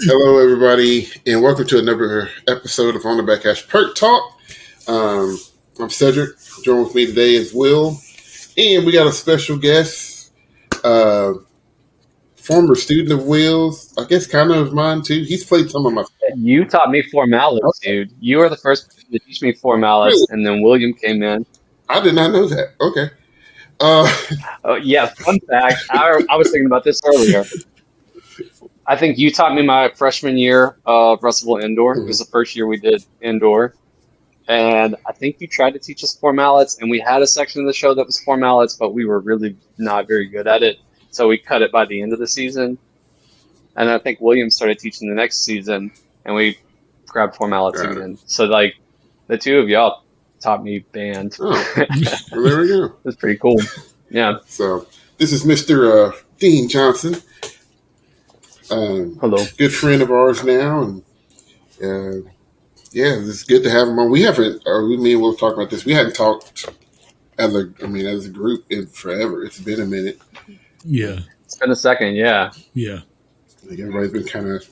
Hello, everybody, and welcome to another episode of On the Backhash Perc Talk. I'm Cedric. Joined with me today is Will, and we got a special guest, former student of Will's, I guess kind of mine too. He's played some of my. You taught me four mallets, dude. You were the first person to teach me four mallets, Really, and then William came in. I did not know that. Okay. Uh, Oh, yeah, fun fact. I was thinking about this earlier. I think you taught me my freshman year of Russellville Indoor. It was the first year we did indoor. And I think you tried to teach us four mallets, and we had a section of the show that was four mallets, but we were really not very good at it. So we cut it by the end of the season. And I think William started teaching the next season, and we grabbed four mallets again. So, like, the two of y'all taught me band. well, there we go. That's pretty cool. Yeah. So this is Mr. Dean Johnson. Hello. Good friend of ours now, and yeah, it's good to have him on. We haven't, me and Will talk about this. We hadn't talked as a group in forever. It's been a minute. Yeah. It's been a second, yeah. Yeah. Like everybody's been kind of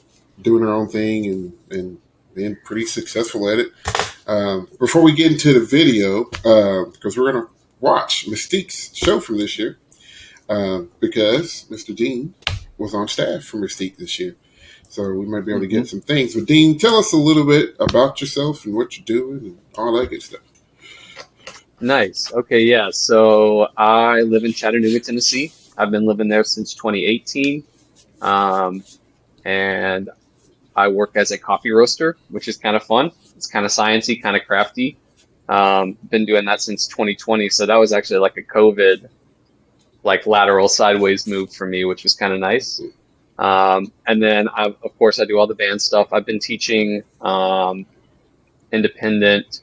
doing their own thing and being pretty successful at it. Before we get into the video, because we're going to watch Mystique's show from this year, because Mr. Dean was on staff for Mystique this year. So we might be able to get some things. But Dean, tell us a little bit about yourself and what you're doing and all that good stuff. Nice. Okay, yeah. So I live in Chattanooga, Tennessee. I've been living there since 2018. And I work as a coffee roaster, which is kind of fun. It's kind of sciencey, kind of crafty. Been doing that since 2020. So that was actually like a COVID, like lateral sideways move for me, which was kind of nice. And then of course I do all the band stuff. I've been teaching, independent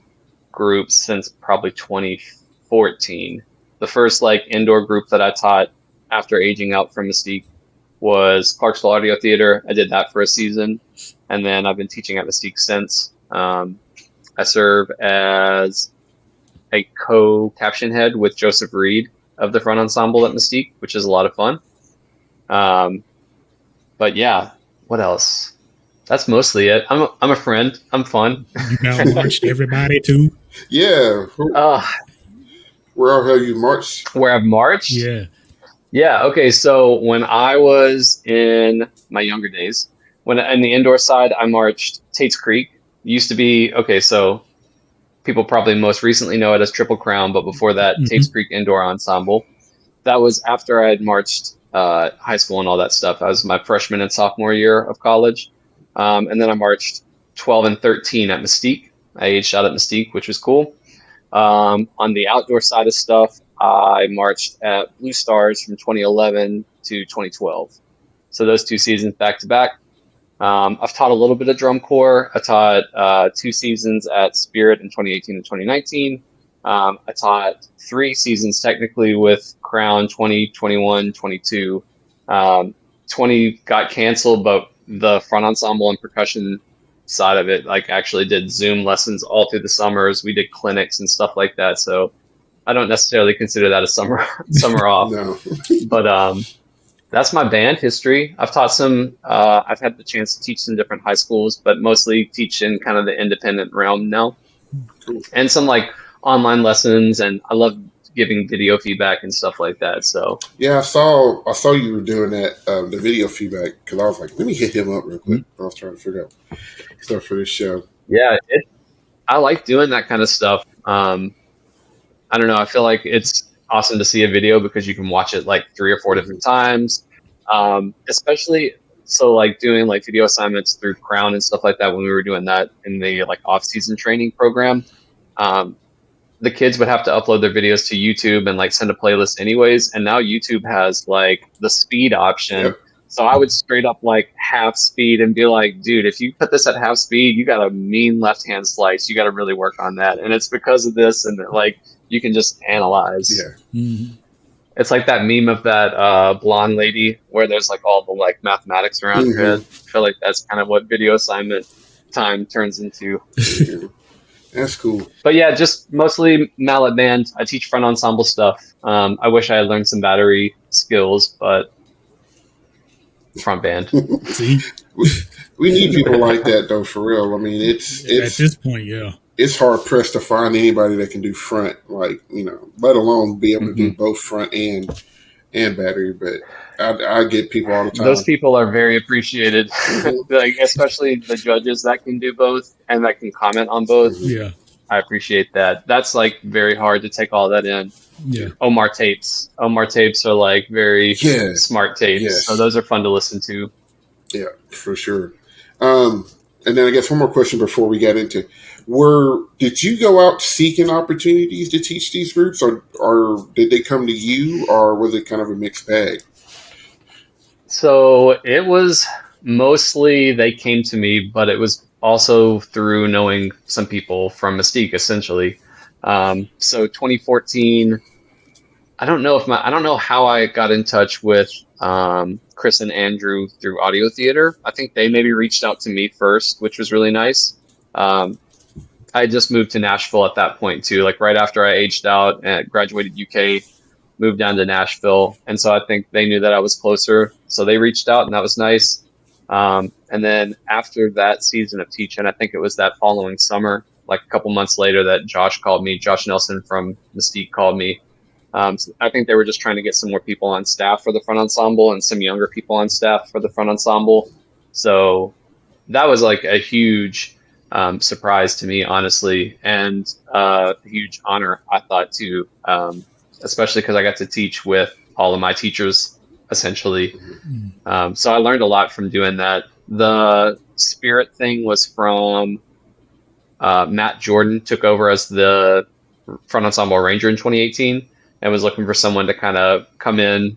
groups since probably 2014. The first like indoor group that I taught after aging out from Mystique was Clarksville Audio Theater. I did that for a season, and then I've been teaching at Mystique since. I serve as a co-caption head with Joseph Reed of the front ensemble at Mystique, which is a lot of fun. But yeah, what else? That's mostly it. I'm a friend. I'm fun. You now marched everybody too? Yeah. Where have you marched? Where I've marched? Yeah. Yeah, okay, so when I was in my younger days, when in the indoor side, I marched Tate's Creek. It used to be, okay, so people probably most recently know it as Triple Crown, but before that, Tate's Creek Indoor Ensemble. That was after I had marched high school and all that stuff. That was my freshman and sophomore year of college. And then I marched 12 and 13 at Mystique. I aged out at Mystique, which was cool. On the outdoor side of stuff, I marched at Blue Stars from 2011 to 2012. So those 2 seasons back to back. I've taught a little bit of drum corps. I taught 2 seasons at Spirit in 2018 and 2019. I taught 3 seasons technically with Crown 2021, 22. 20 got canceled, but the front ensemble and percussion side of it, like actually did Zoom lessons all through the summers. We did clinics and stuff like that. So I don't necessarily consider that a summer off. No. But that's my band history. I've taught some, I've had the chance to teach some different high schools, but mostly teach in kind of the independent realm now. Cool. And some like online lessons, and I love giving video feedback and stuff like that. So yeah, I saw you were doing that, the video feedback, because I was like, let me hit him up real quick. I was trying to figure out stuff for this show. Yeah, I like doing that kind of stuff. I don't know. I feel like it's awesome to see a video because you can watch it like 3 or 4 different times. Especially so like doing like video assignments through Crown and stuff like that when we were doing that in the like off-season training program. The kids would have to upload their videos to YouTube and like send a playlist anyways. And now YouTube has like the speed option. Yep. So I would straight up like half speed and be like, dude, if you put this at half speed, you got a mean left hand slice. You got to really work on that. And it's because of this. And like, you can just analyze. Yeah. Mm-hmm. It's like that meme of that blonde lady where there's like all the like mathematics around her head. I feel like that's kind of what video assignment time turns into. That's cool. But yeah, just mostly mallet band. I teach front ensemble stuff. I wish I had learned some battery skills, but front band. See, We need people like that though, for real. I mean, it's at this point, yeah. It's hard pressed to find anybody that can do front, like, let alone be able to do Mhm. both front and battery. But I get people all the Those time. people are very appreciated, Mhm, like especially the judges that can do both and that can comment on both. mhm. Yeah. I appreciate that. That's like very hard to take all that in. Yeah. Omar tapes. Omar tapes are like very Yeah, smart tapes, so yes, those are fun to listen to. yeah, for sure. And then I guess one more question before we get into, did you go out seeking opportunities to teach these groups, or did they come to you, or was it kind of a mixed bag? So it was mostly they came to me, but it was also through knowing some people from Mystique, essentially. So 2014, I don't know how I got in touch with Chris and Andrew through Audio Theater. I think they maybe reached out to me first, which was really nice. Um, I had just moved to Nashville at that point too, like right after I aged out and graduated UK, moved down to Nashville. And so I think they knew that I was closer. So they reached out and that was nice. And then after that season of teaching, I think it was that following summer, like a couple months later, that Josh called me. Josh Nelson from Mystique called me. So I think they were just trying to get some more people on staff for the front ensemble and some younger people on staff for the front ensemble. So that was like a huge surprise to me, honestly, and a huge honor, I thought, too, especially because I got to teach with all of my teachers, essentially. So I learned a lot from doing that. The spirit thing was from Matt Jordan, took over as the front ensemble arranger in 2018 and was looking for someone to kind of come in,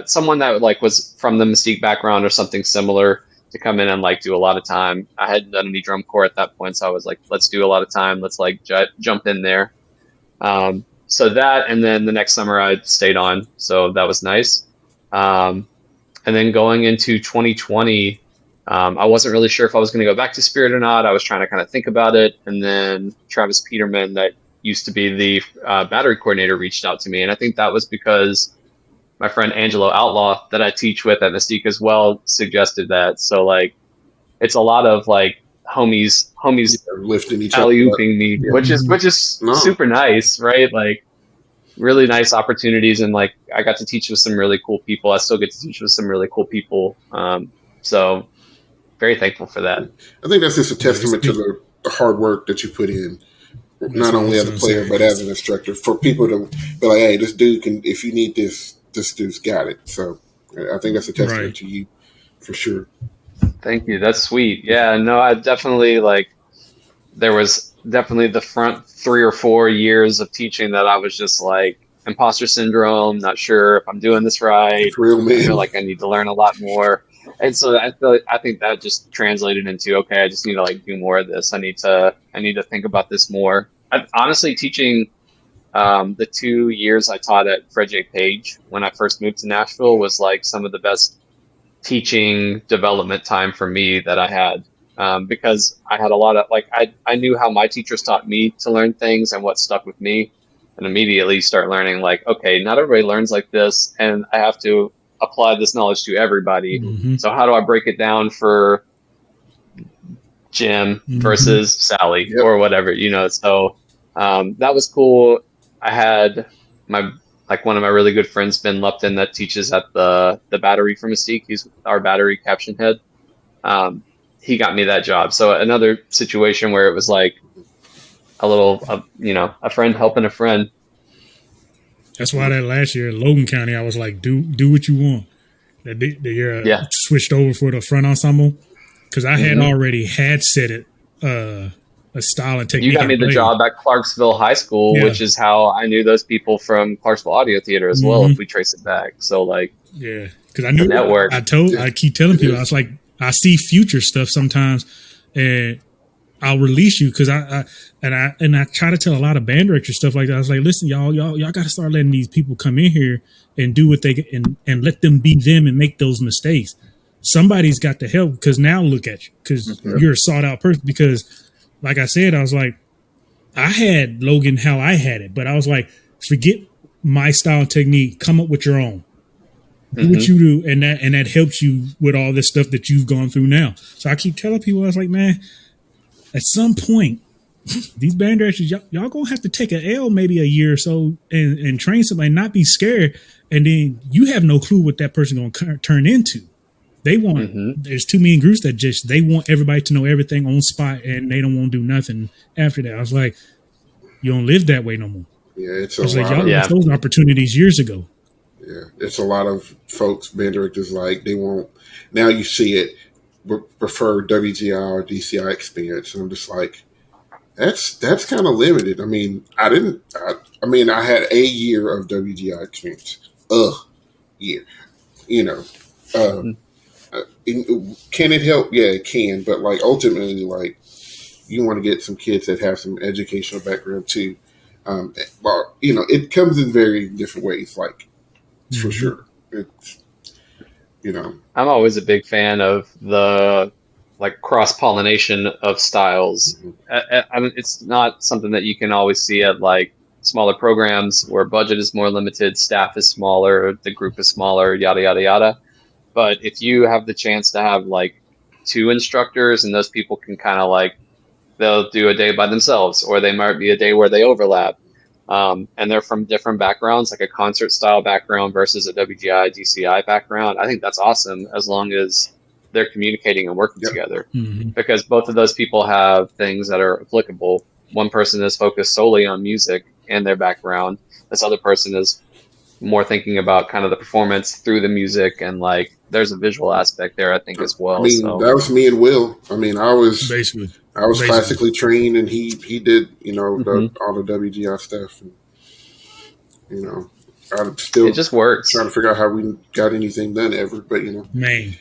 someone that like was from the Mystique background or something similar to come in and like do a lot of time. I hadn't done any drum corps at that point, so I was like, let's do a lot of time. Let's like jump in there. So that, and then the next summer I stayed on, so that was nice. And then going into 2020, I wasn't really sure if I was going to go back to Spirit or not. I was trying to kind of think about it. And then Travis Peterman, that used to be the battery coordinator, reached out to me. And I think that was because my friend Angelo Outlaw, that I teach with at Mystique as well, suggested that. So like, it's a lot of like homies Lifting each other up. alley-ooping me, Yeah. which is No. super nice, right? Like really nice opportunities, and like I got to teach with some really cool people. I still get to teach with some really cool people. So very thankful for that. I think that's just a testament to the hard work that you put in, not only as a player but as an instructor. For people to be like, "Hey, this dude can. If you need this dude's got it." So I think that's a testament to you, for sure. Thank you. That's sweet. Yeah. No, I definitely like. There was definitely the front 3 or 4 years of teaching that I was just like imposter syndrome, not sure if I'm doing this right. It's real, man. I feel like I need to learn a lot more. And so I think that just translated into, okay, I just need to like do more of this. I need to think about this more. Honestly, teaching the 2 years I taught at Fred J. Page when I first moved to Nashville was like some of the best teaching development time for me that I had. Because I had a lot of like I knew how my teachers taught me to learn things and what stuck with me, and immediately start learning like, okay, not everybody learns like this, and I have to apply this knowledge to everybody. Mm-hmm. So how do I break it down for Jim versus Sally or whatever, So that was cool. I had one of my really good friends, Ben Lupton, that teaches at the battery for Mystique. He's our battery caption head. He got me that job. So another situation where it was like a friend helping a friend. That's why that last year in Logan County, I was like, do what you want. That switched over for the front ensemble because I had already set it a style and technique. You got me the job at Clarksville High School, which is how I knew those people from Clarksville Audio Theater as well, if we trace it back. So like, because I knew network. I keep telling people, I was like, I see future stuff sometimes, and I'll release you because I try to tell a lot of band directors stuff like that. I was like, listen, y'all got to start letting these people come in here and do what they get and let them be them and make those mistakes. Somebody's got to help because now look at you because you're a sought out person. Because, like I said, I was like, I had Logan how I had it, but I was like, forget my style and technique, come up with your own. do what you do, and that helps you with all this stuff that you've gone through now. So I keep telling people, I was like, man, at some point, these band directors, y'all gonna have to take an L maybe a year or so and train somebody, not be scared, and then you have no clue what that person gonna turn into. They want there's too many groups that just they want everybody to know everything on spot, and they don't want to do nothing after that. I was like, you don't live that way no more. Yeah, it's I was like, y'all lost those opportunities years ago. Yeah, it's a lot of folks, band directors, like they won't. Now you see it, prefer WGI or DCI experience, and I'm just like, that's kind of limited. I mean, I had a year of WGI experience, year, you know. Can it help? Yeah, it can, but like ultimately, like you want to get some kids that have some educational background too. Well, you know, it comes in very different ways, like for sure. It's, you know, I'm always a big fan of the like cross-pollination of styles. I mean, it's not something that you can always see at like smaller programs where budget is more limited, staff is smaller, the group is smaller, yada, yada, yada. But if you have the chance to have like 2 instructors and those people can kind of like, they'll do a day by themselves, or they might be a day where they overlap. And they're from different backgrounds, like a concert style background versus a WGI, DCI background. I think that's awesome as long as they're communicating and working together, because both of those people have things that are applicable. One person is focused solely on music and their background. This other person is more thinking about kind of the performance through the music, and like there's a visual aspect there, I think, as well. I mean, that was me and Will. I mean, I was classically trained, and he did, you know, all the WGI stuff, and you know, I'm still it just works trying to figure out how we got anything done ever, but you know, man.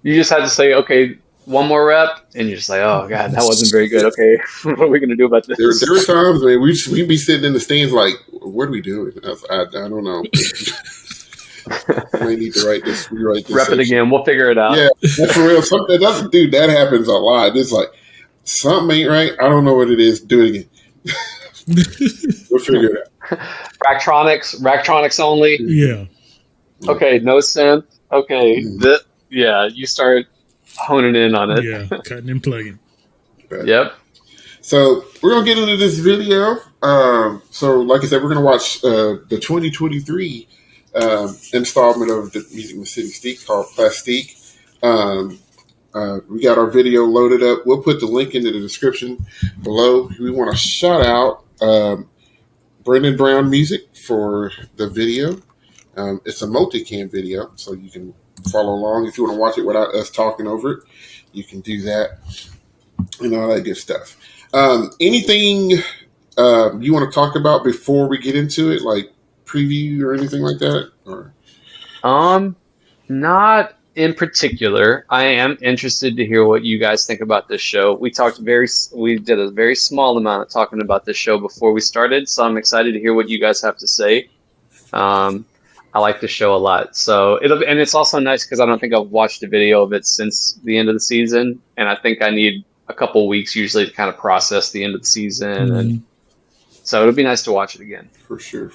You just had to say, okay, one more rep, and you're just like, oh god, that wasn't very good. Okay, what are we gonna do about this? There were times, I mean, we'd be sitting in the stands like, what are we doing? I don't know. We need to rewrite this. Rep it again. We'll figure it out. Yeah, well, for real. Dude, that happens a lot. It's like something ain't right. I don't know what it is. Do it again. We'll figure it out. Racktronics only. Yeah. Okay, no synth. Okay, you start honing in on it. Yeah, cutting and plugging. But, yep. So we're gonna get into this video. So like I said, we're gonna watch the 2023 installment of the City Mystique called Plastique. We got our video loaded up. We'll put the link into the description below. We want to shout out Brendan Brown Music for the video. It's a multicam video, so you can follow along. If you want to watch it without us talking over it, you can do that and all that good stuff. Anything you want to talk about before we get into it, like preview or anything like that? Or not in particular. I am interested to hear what you guys think about this show. We did a very small amount of talking about this show before we started, so I'm excited to hear what you guys have to say. I like the show a lot, so and it's also nice because I don't think I've watched a video of it since the end of the season, and I think I need a couple weeks usually to kind of process the end of the season, and so it'll be nice to watch it again. For sure.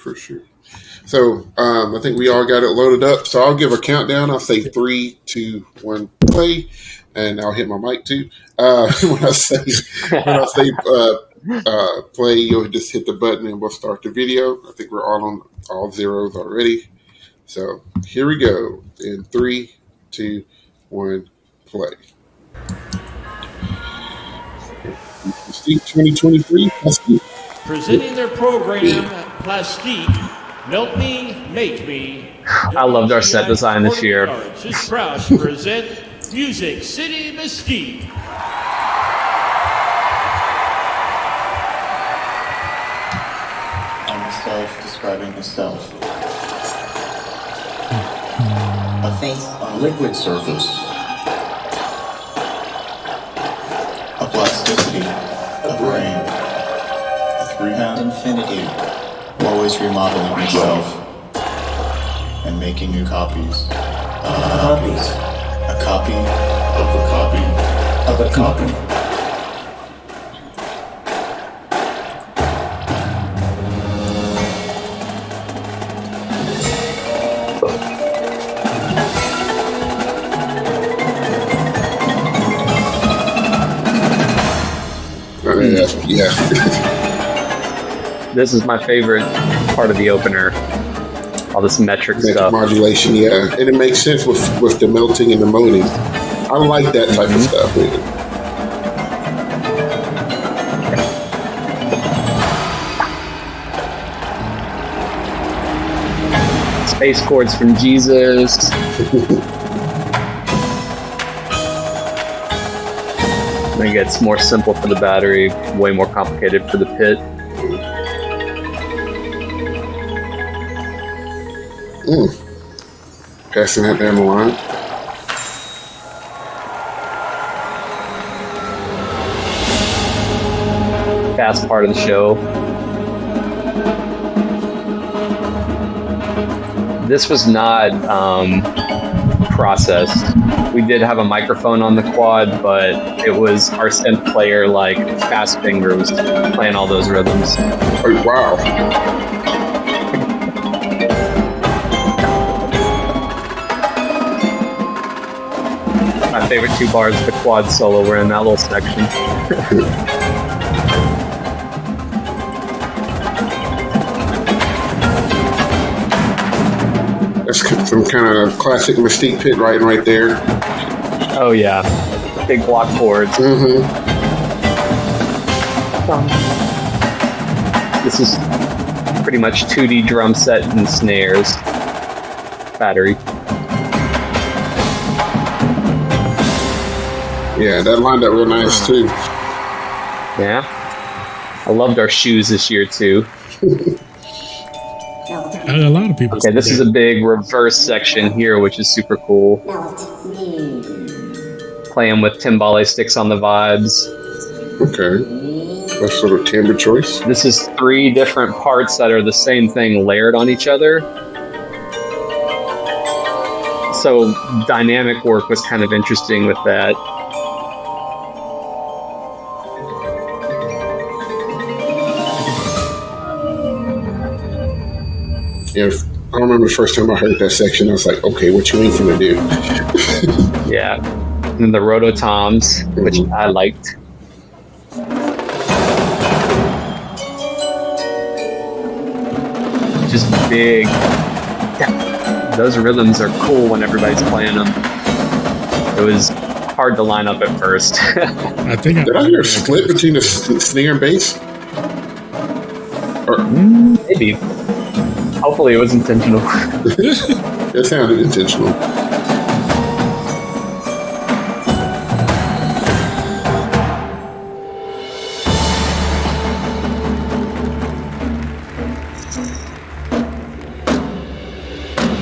So I think we all got it loaded up. So I'll give a countdown. I'll say 3, 2, 1, play, and I'll hit my mic too. When I say play, you'll just hit the button and we'll start the video. I think we're all on all zeros already. So here we go. In 3, 2, 1, play. Mystique 2023 Plastique. Presenting their program, Plastique Melt Me, Make Me. I loved our set design this year. Is proud to present Music City Mystique. I'm myself describing myself. A face on a liquid surface. A plasticity. A brain. A three-hand infinity. Always remodeling myself. And making new copies. A copy of a copy of a copy. Yeah. This is my favorite part of the opener. All this metric stuff. Modulation, yeah. And it makes sense with the melting and the moaning. I like that type of stuff, man. Space chords from Jesus. Then it gets more simple for the battery, way more complicated for the pit. Passing that down the line. Fast part of the show. This was not processed. We did have a microphone on the quad, but it was our synth player, like fast fingers, playing all those rhythms. Oh, wow. My favorite 2 bars of the quad solo were in that little section. That's some kind of classic Mystique pit writing right there. Oh yeah, big block chords. This is pretty much 2D drum set and snares. Battery. Yeah, that lined up real nice too. Yeah. I loved our shoes this year too. A lot of people. Okay, this is a big reverse section here, which is super cool. Playing with timbale sticks on the vibes. Okay. That's sort of timbre choice. This is 3 different parts that are the same thing layered on each other. So dynamic work was kind of interesting with that. Yeah, I remember the first time I heard that section, I was like, okay, what you ain't gonna do? Yeah. And the rototoms, which I liked. Just big. Those rhythms are cool when everybody's playing them. It was hard to line up at first. I think Did I hear a split between the snare and bass? Or, Maybe. Hopefully it was intentional. it sounded intentional.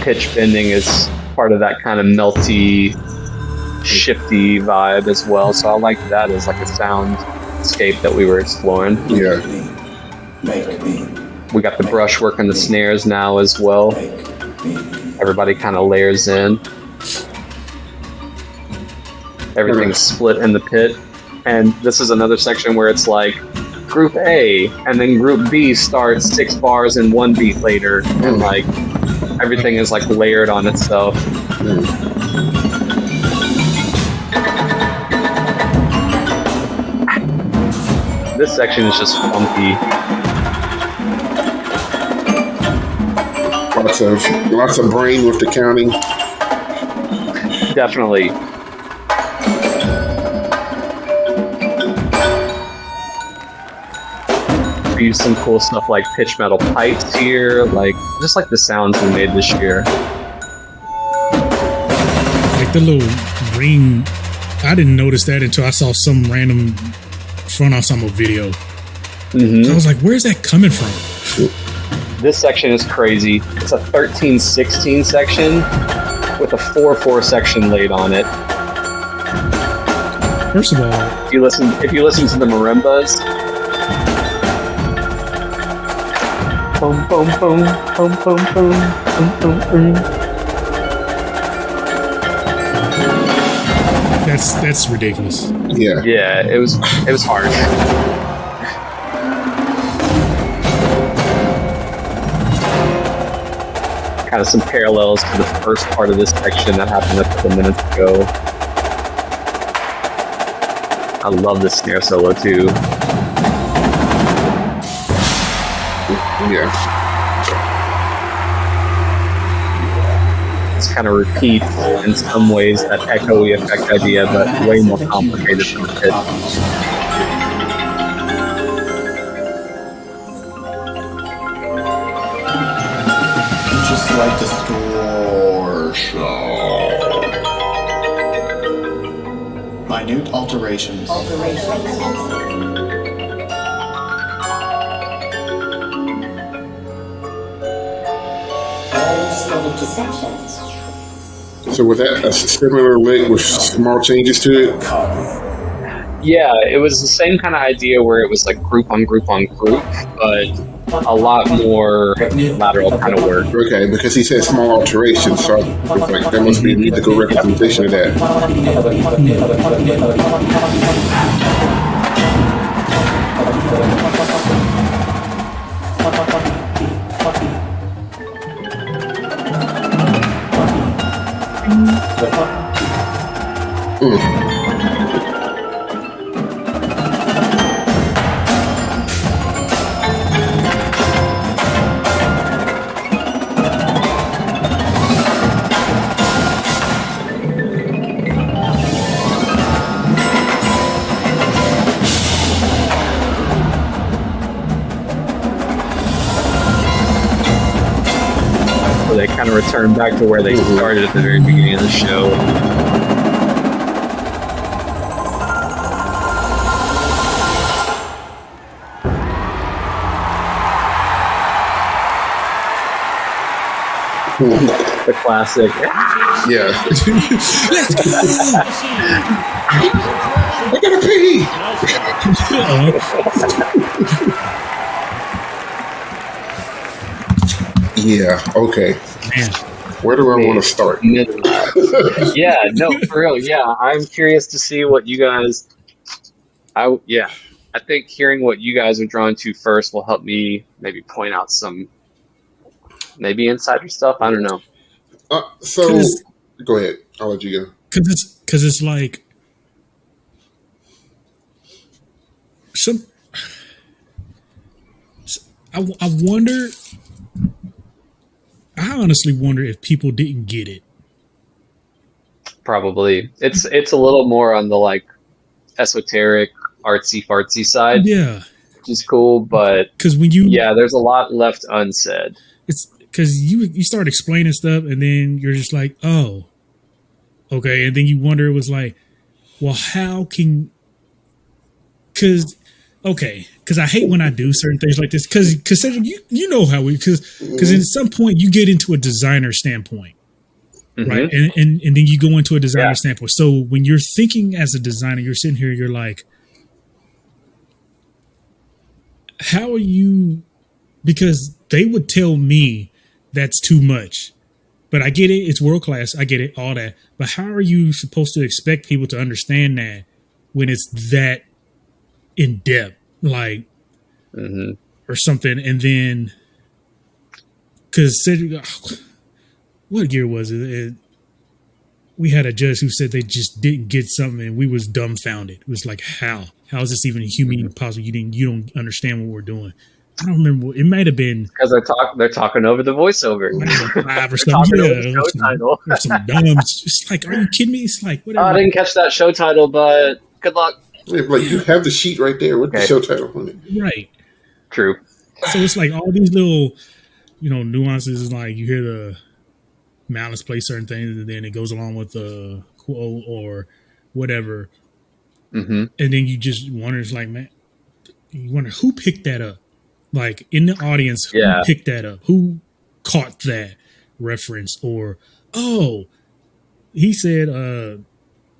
Pitch bending is part of that kind of melty, shifty vibe as well. So I like that as like a soundscape that we were exploring. Yeah. We got the brushwork and the snares now as well. Everybody kind of layers in. Everything's split in the pit. And this is another section where it's like group A, and then group B starts 6 bars and 1 beat later. And like everything is like layered on itself. This section is just funky. Lots of brain with the counting. Definitely. We used some cool stuff like pitch metal pipes here, like just like the sounds we made this year. Like the little ring, I didn't notice that until I saw some random front ensemble video. So I was like, where's that coming from? This section is crazy. It's a 13/16 section with a 4/4 section laid on it. First of all, If you listen to the marimbas, boom, boom, boom, boom, boom, boom, boom, boom, boom. that's ridiculous. Yeah. Yeah, it was hard. Kind of some parallels to the first part of this section that happened a couple minutes ago. I love this snare solo too. Yeah. It's kind of repeats in some ways that echoey effect idea, but way more complicated than the pitch. Just like the distortion. Minute alterations. Steady perceptions. So was that a similar lick with small changes to it? Yeah, it was the same kind of idea where it was like group on group on group, but a lot more lateral kind of work. Okay, because he said small alterations, so I was like, there must be a musical representation of that. So they kind of return back to where they started at the very beginning of the show. The classic. Yeah. Let's go. I gotta pee! Yeah, okay. Man. Where do I want to start? Yeah, no, for real. Yeah, I'm curious to see what you guys. I think hearing what you guys are drawn to first will help me maybe point out some maybe insider stuff. I don't know. So, go ahead. I'll let you go. Because it's like some. I wonder. I honestly wonder if people didn't get it. Probably it's a little more on the like esoteric, artsy fartsy side. Yeah, which is cool, but because when you there's a lot left unsaid. It's because you start explaining stuff and then you're just like, oh, okay, and then you wonder, it was like, well, how can? Because I hate when I do certain things like this because you know how because at some point you get into a designer standpoint, right, and then you go into a designer standpoint. So when you're thinking as a designer, you're sitting here, you're like, how are you? Because they would tell me that's too much, but I get it. It's world class. I get it, all that. But how are you supposed to expect people to understand that when it's that in depth, like, or something? And then, because what year was it? We had a judge who said they just didn't get something, and we was dumbfounded. It was like, how is this even human possible? You don't understand what we're doing. I don't remember. It might have been because they're talking over the voiceover. Or some dumb. It's like, are you kidding me? It's like, whatever. I didn't catch that show title, but good luck. Yeah, like you have the sheet right there with the show title on it. Right. True. So it's like all these little, nuances. Like you hear the Malice play certain things, and then it goes along with the quote or whatever, and then you just wonder, it's like, man, you wonder who picked that up. Like in the audience, who picked that up? Who caught that reference? Or, oh, he said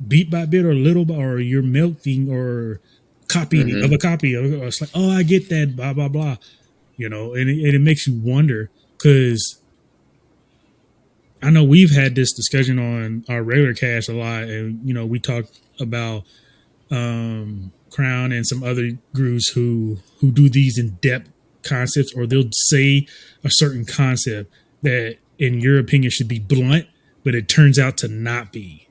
beat by bit or little by, or you're melting or copy of a copy. It's like, oh, I get that, blah, blah, blah. And it makes you wonder, because I know we've had this discussion on our regular cast a lot, and, we talked about Crown and some other gurus who do these in-depth concepts, or they'll say a certain concept that in your opinion should be blunt, but it turns out to not be.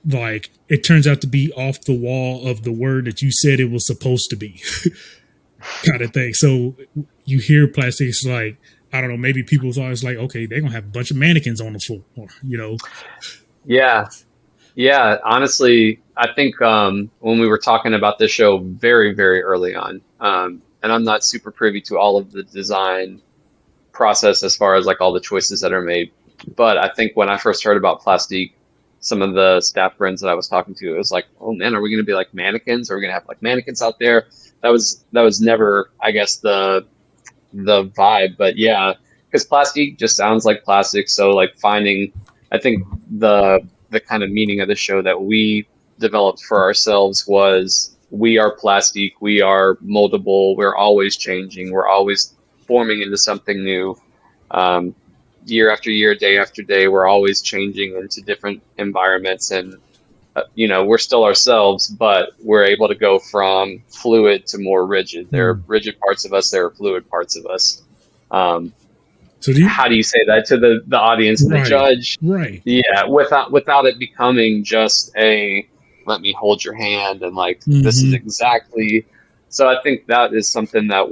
Like it turns out to be off the wall of the word that you said it was supposed to be. Kind of thing. So you hear plastic, it's like, I don't know, maybe people's always like, okay, they're gonna have a bunch of mannequins on the floor, or Yeah. Yeah. Honestly, I think when we were talking about this show very, very early on, and I'm not super privy to all of the design process as far as like all the choices that are made. But I think when I first heard about Plastique, some of the staff friends that I was talking to, it was like, oh man, are we going to be like mannequins? Are we going to have like mannequins out there? That was never, I guess, the vibe. But yeah, because Plastique just sounds like plastic. So like finding, I think the kind of meaning of the show that we developed for ourselves was we are plastic, we are moldable, we're always changing, we're always forming into something new. Um, Year after year, day after day, we're always changing into different environments, and we're still ourselves, but we're able to go from fluid to more rigid. There are rigid parts of us, there are fluid parts of us. Um, so do you, how do you say that to the audience and the right, judge? right. Yeah, without it becoming just a let me hold your hand and like this is exactly. So I think that is something I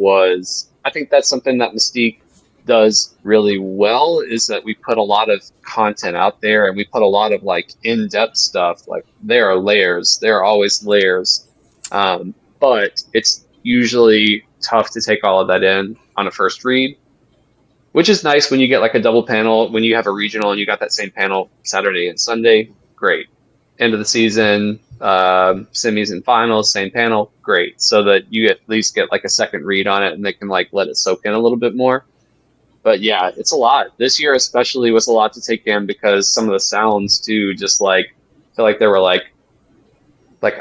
think that's something that Mystique does really well, is that we put a lot of content out there and we put a lot of like in-depth stuff. Like there are layers, there are always layers, but it's usually tough to take all of that in on a first read, which is nice when you get like a double panel, when you have a regional and you got that same panel Saturday and Sunday. Great. End of the season, semis and finals, same panel, great. So that you at least get like a second read on it and they can like let it soak in a little bit more. But yeah, it's a lot. This year especially was a lot to take in because some of the sounds too, just like, I feel like there were like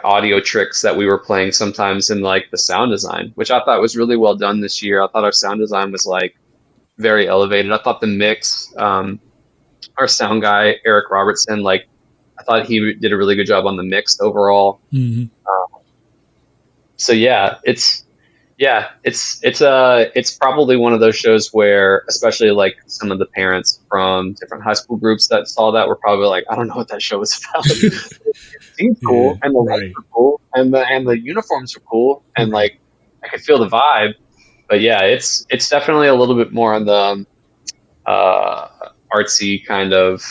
audio tricks that we were playing sometimes in like the sound design, which I thought was really well done this year. I thought our sound design was like very elevated. I thought the mix, our sound guy, Eric Robertson, like I thought he did a really good job on the mix overall. So it's probably one of those shows where, especially like some of the parents from different high school groups that saw that were probably like, I don't know what that show was about. It seemed cool, and the lights were cool, and the uniforms were cool, and like I could feel the vibe. But yeah, it's definitely a little bit more on the artsy kind of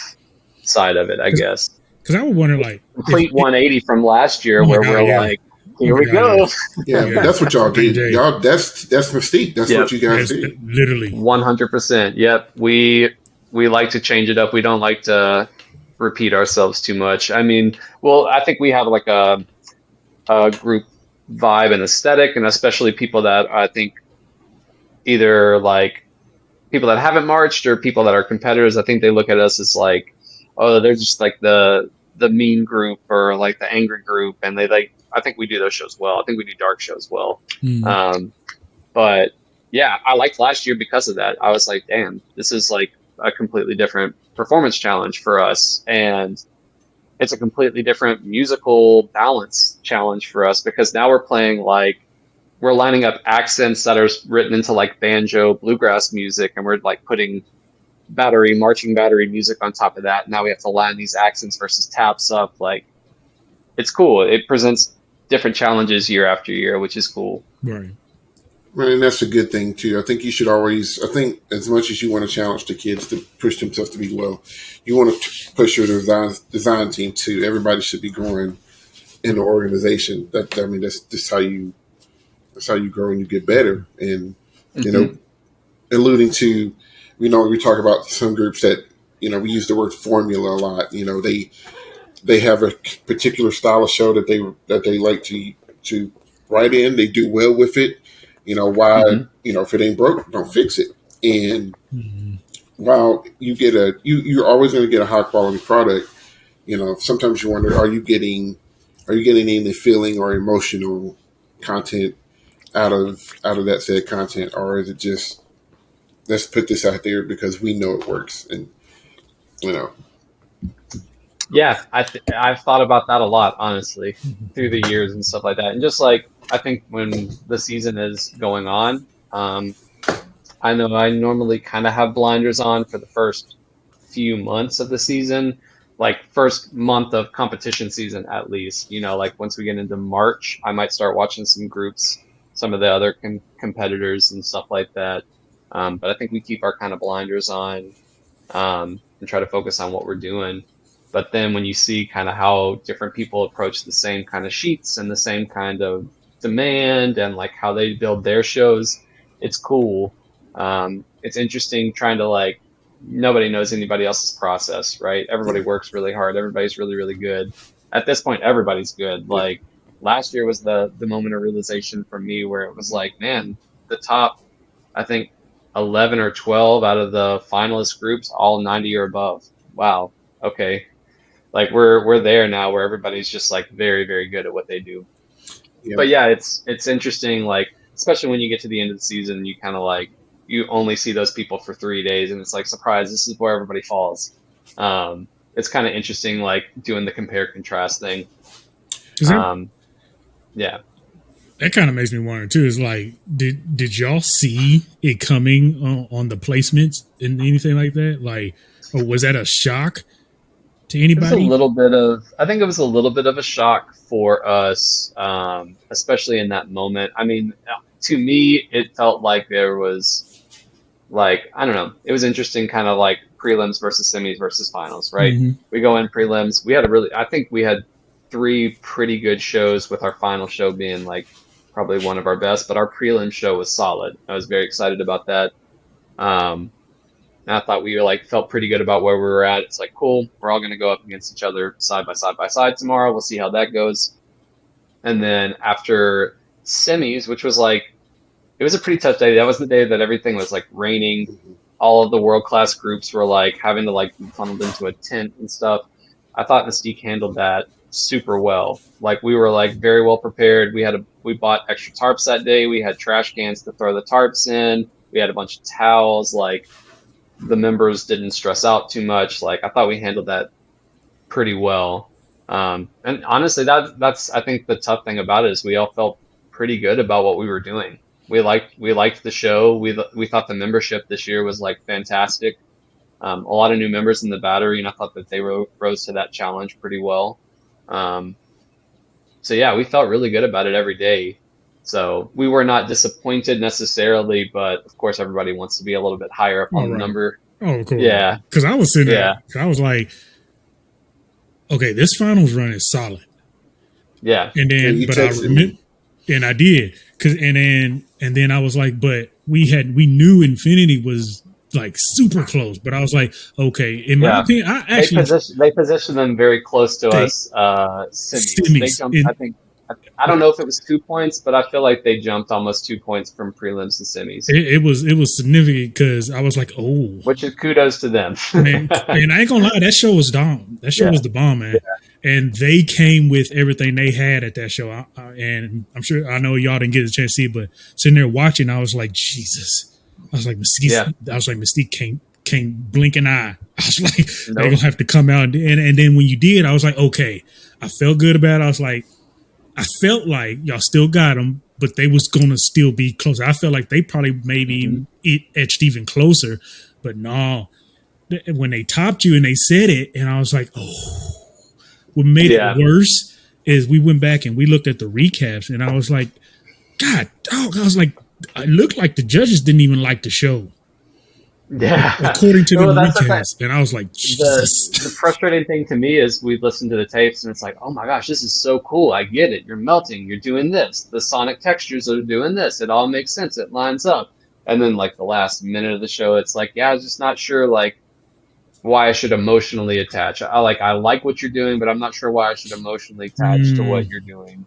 side of it, I guess. Because I would wonder, like, complete 180 from last year, where we're like, here we go. Yeah, but that's what y'all do. Y'all, that's Mystique. That's what you guys do. Literally, 100%. Yep, we like to change it up. We don't like to repeat ourselves too much. I mean, well, I think we have like a group vibe and aesthetic, and especially people that I think either like people that haven't marched or people that are competitors. I think they look at us as like, oh, they're just like the mean group or like the angry group, and they like. I think we do those shows well. I think we do dark shows well. But yeah, I liked last year because of that. I was like, damn, this is like a completely different performance challenge for us, and it's a completely different musical balance challenge for us because now we're playing like we're lining up accents that are written into like banjo bluegrass music, and we're like putting marching battery music on top of that. Now we have to line these accents versus taps up. Like it's cool. It presents different challenges year after year, which is cool. Right. Right, and that's a good thing too. I think you should always. I think as much as you want to challenge the kids to push themselves to be well, you want to push your design team too. Everybody should be growing in the organization. That's how you grow and you get better. And you know, alluding to, we talk about some groups that we use the word formula a lot. They have a particular style of show that they like to write in. They do well with it. Why? If it ain't broke, don't fix it. And while you're always going to get a high quality product. Sometimes you wonder, are you getting any feeling or emotional content out of that said content, or is it just let's put this out there because we know it works? And Yeah, I've thought about that a lot, honestly, through the years and stuff like that. And just like, I think when the season is going on, I know I normally kind of have blinders on for the first few months of the season, like first month of competition season, at least. Like once we get into March, I might start watching some groups some of the other competitors and stuff like that. But I think we keep our kind of blinders on, and try to focus on what we're doing. But then when you see kind of how different people approach the same kind of sheets and the same kind of demand and like how they build their shows, it's cool. It's interesting trying to like, nobody knows anybody else's process, right? Everybody works really hard. Everybody's really, really good. At this point, everybody's good. Like last year was the moment of realization for me where it was like, man, the top, I think 11 or 12 out of the finalist groups, all 90 or above. Wow. Okay. Like we're there now where everybody's just like very, very good at what they do. Yep. But yeah, it's interesting, like, especially when you get to the end of the season, you kind of like, you only see those people for 3 days and it's like, surprise, this is where everybody falls. It's kind of interesting, like doing the compare contrast thing. Yeah. That kind of makes me wonder too. Is like, did y'all see it coming on the placements and anything like that? Like, or was that a shock to anybody? I think it was a little bit of a shock for us, especially in that moment. I mean, to me, it felt like there was like, I don't know, it was interesting kind of like prelims versus semis versus finals, right? Mm-hmm. We go in prelims. I think we had 3 pretty good shows, with our final show being like probably one of our best, but our prelim show was solid. I was very excited about that. And I thought we felt pretty good about where we were at. It's like, cool, we're all going to go up against each other side by side tomorrow. We'll see how that goes. And then after semis, which was like, it was a pretty tough day. That was the day that everything was like raining. All of the world-class groups were like having to like be funneled into a tent and stuff. I thought Mystique handled that super well. Like we were like very well prepared. We bought extra tarps that day. We had trash cans to throw the tarps in. We had a bunch of towels. Like the members didn't stress out too much. Like I thought we handled that pretty well. And honestly, that's I think the tough thing about it is we all felt pretty good about what we were doing. We liked the show. We thought the membership this year was like fantastic. A lot of new members in the battery, and I thought that they rose to that challenge pretty well. So yeah, we felt really good about it every day. So we were not disappointed necessarily, but of course everybody wants to be a little bit higher up on the number. Oh, cool. Yeah. Because I was sitting there, I was like, okay, this finals run is solid. Yeah. And then, but I remember, and I did, and then I was like, but we knew Infinity was like super close, but I was like, okay, in my opinion, I actually they positioned them very close to us. Semis. They jumped, I don't know if it was 2 points, but I feel like they jumped almost 2 points from prelims to semis. It was significant because I was like, oh, which is kudos to them. Man, and I ain't gonna lie, that show was dumb. That show was the bomb, man. Yeah. And they came with everything they had at that show. And I'm sure, I know y'all didn't get a chance to see, but sitting there watching, I was like, Jesus. I was like, Mystique can't blink an eye. I was like, they're gonna have to come out. And then when you did, I was like, okay, I felt good about it. I felt like y'all still got them, but they was gonna still be closer. I felt like they probably maybe etched even closer, but no. When they topped you and they said it, and I was like, oh. What made it worse is we went back and we looked at the recaps, and I was like, God, dog. I was like, it looked like the judges didn't even like the show. Yeah. According to the recaps. And I was like, Jesus. The frustrating thing to me is we listen to the tapes and it's like, oh my gosh, this is so cool. I get it. You're melting. You're doing this. The sonic textures are doing this. It all makes sense. It lines up. And then like the last minute of the show, it's like, yeah, I was just not sure like why I should emotionally attach. I like what you're doing, but I'm not sure why I should emotionally attach to what you're doing.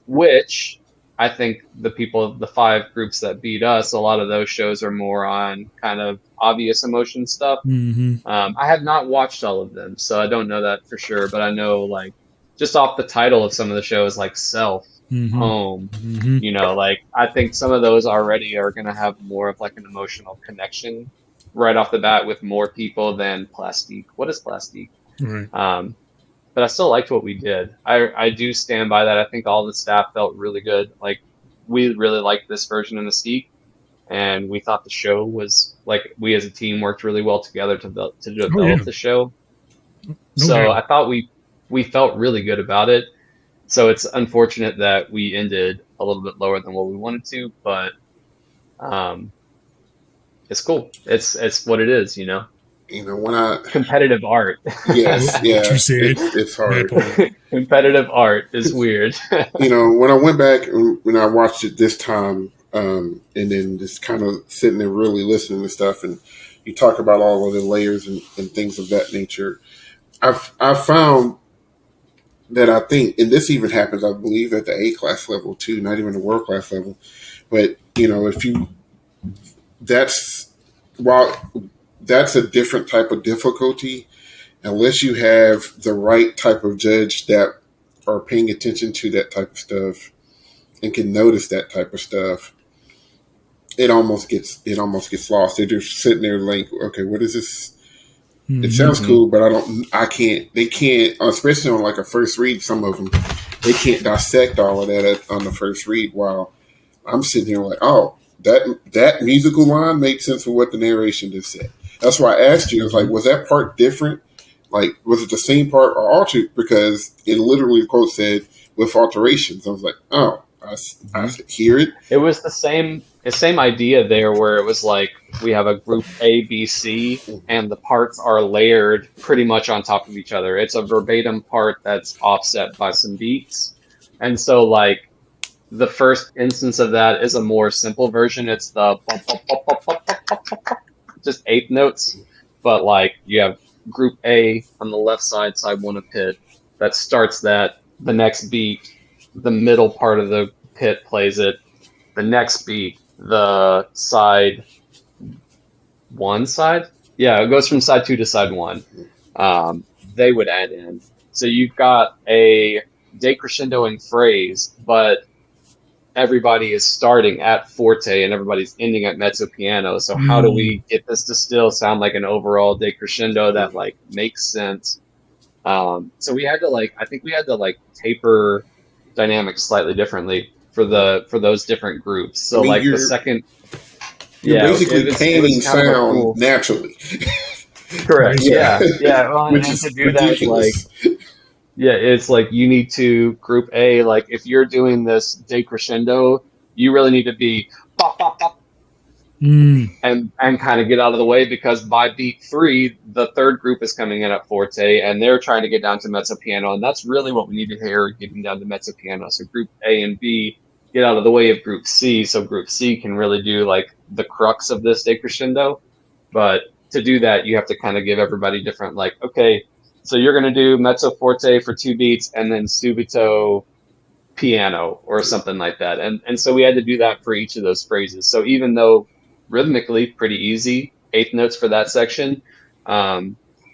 Which I think the 5 groups that beat us, a lot of those shows are more on kind of obvious emotion stuff. I have not watched all of them, so I don't know that for sure, but I know like just off the title of some of the shows like Self, Home, you know, like I think some of those already are going to have more of like an emotional connection right off the bat with more people than Plastique. What is Plastique? Right. But I still liked what we did. I do stand by that. I think all the staff felt really good. Like we really liked this version of Mystique, and we thought the show was like we as a team worked really well together to develop the show. So I thought we felt really good about it. So it's unfortunate that we ended a little bit lower than what we wanted to, but it's cool. It's what it is, you know. When I Competitive art. yes, What you yeah, said, it's that hard. part. Competitive art is weird. When I went back and when I watched it this time, and then just kind of sitting there really listening to stuff, and you talk about all of the layers and things of that nature, I've found that I think, and this even happens, I believe, at the A class level too, not even the world class level. But if you that's while that's a different type of difficulty, unless you have the right type of judge that are paying attention to that type of stuff and can notice that type of stuff, it almost gets lost. They're just sitting there like, okay, what is this? It sounds Mm-hmm. cool, but they can't, especially on like a first read, some of them, they can't dissect all of that on the first read, while I'm sitting here like, oh, that musical line makes sense for what the narration just said. That's why I asked you, I was like, was that part different? Like, was it the same part or altered? Because it literally, the quote said, with alterations. I was like, oh, I hear it. It was the same idea there, where it was like we have a group A, B, C, and the parts are layered pretty much on top of each other. It's a verbatim part that's offset by some beats. And so like the first instance of that is a more simple version. It's the bump, bump, bump, bump, bump, bump, bump, bump, bump, just eighth notes. But like you have group A on the left side, side one of pit, that starts that. The next beat, the middle part of the pit plays it. The next beat, the side one side? Yeah, it goes from side two to side one. They would add in. So you've got a decrescendoing phrase, but everybody is starting at forte and everybody's ending at mezzo piano. So how do we get this to still sound like an overall decrescendo that like makes sense? So we had to I think we had to taper dynamics slightly differently for those different groups. So I mean, like the second, you're yeah, basically it panning was kind of a sound cool. naturally. Correct. Yeah, Yeah. Well, which and to is do that, ridiculous. yeah, it's like you need to group A, like if you're doing this decrescendo, you really need to be bop, bop, bop, and kind of get out of the way, because by beat three, the third group is coming in at forte and they're trying to get down to mezzo piano, and that's really what we need to hear, getting down to mezzo piano. So group A and B get out of the way of group C, so group C can really do like the crux of this decrescendo. But to do that, you have to kind of give everybody different, like, okay, so you're going to do mezzo forte for 2 beats and then subito piano or something like that. And so we had to do that for each of those phrases. So even though rhythmically pretty easy, eighth notes for that section,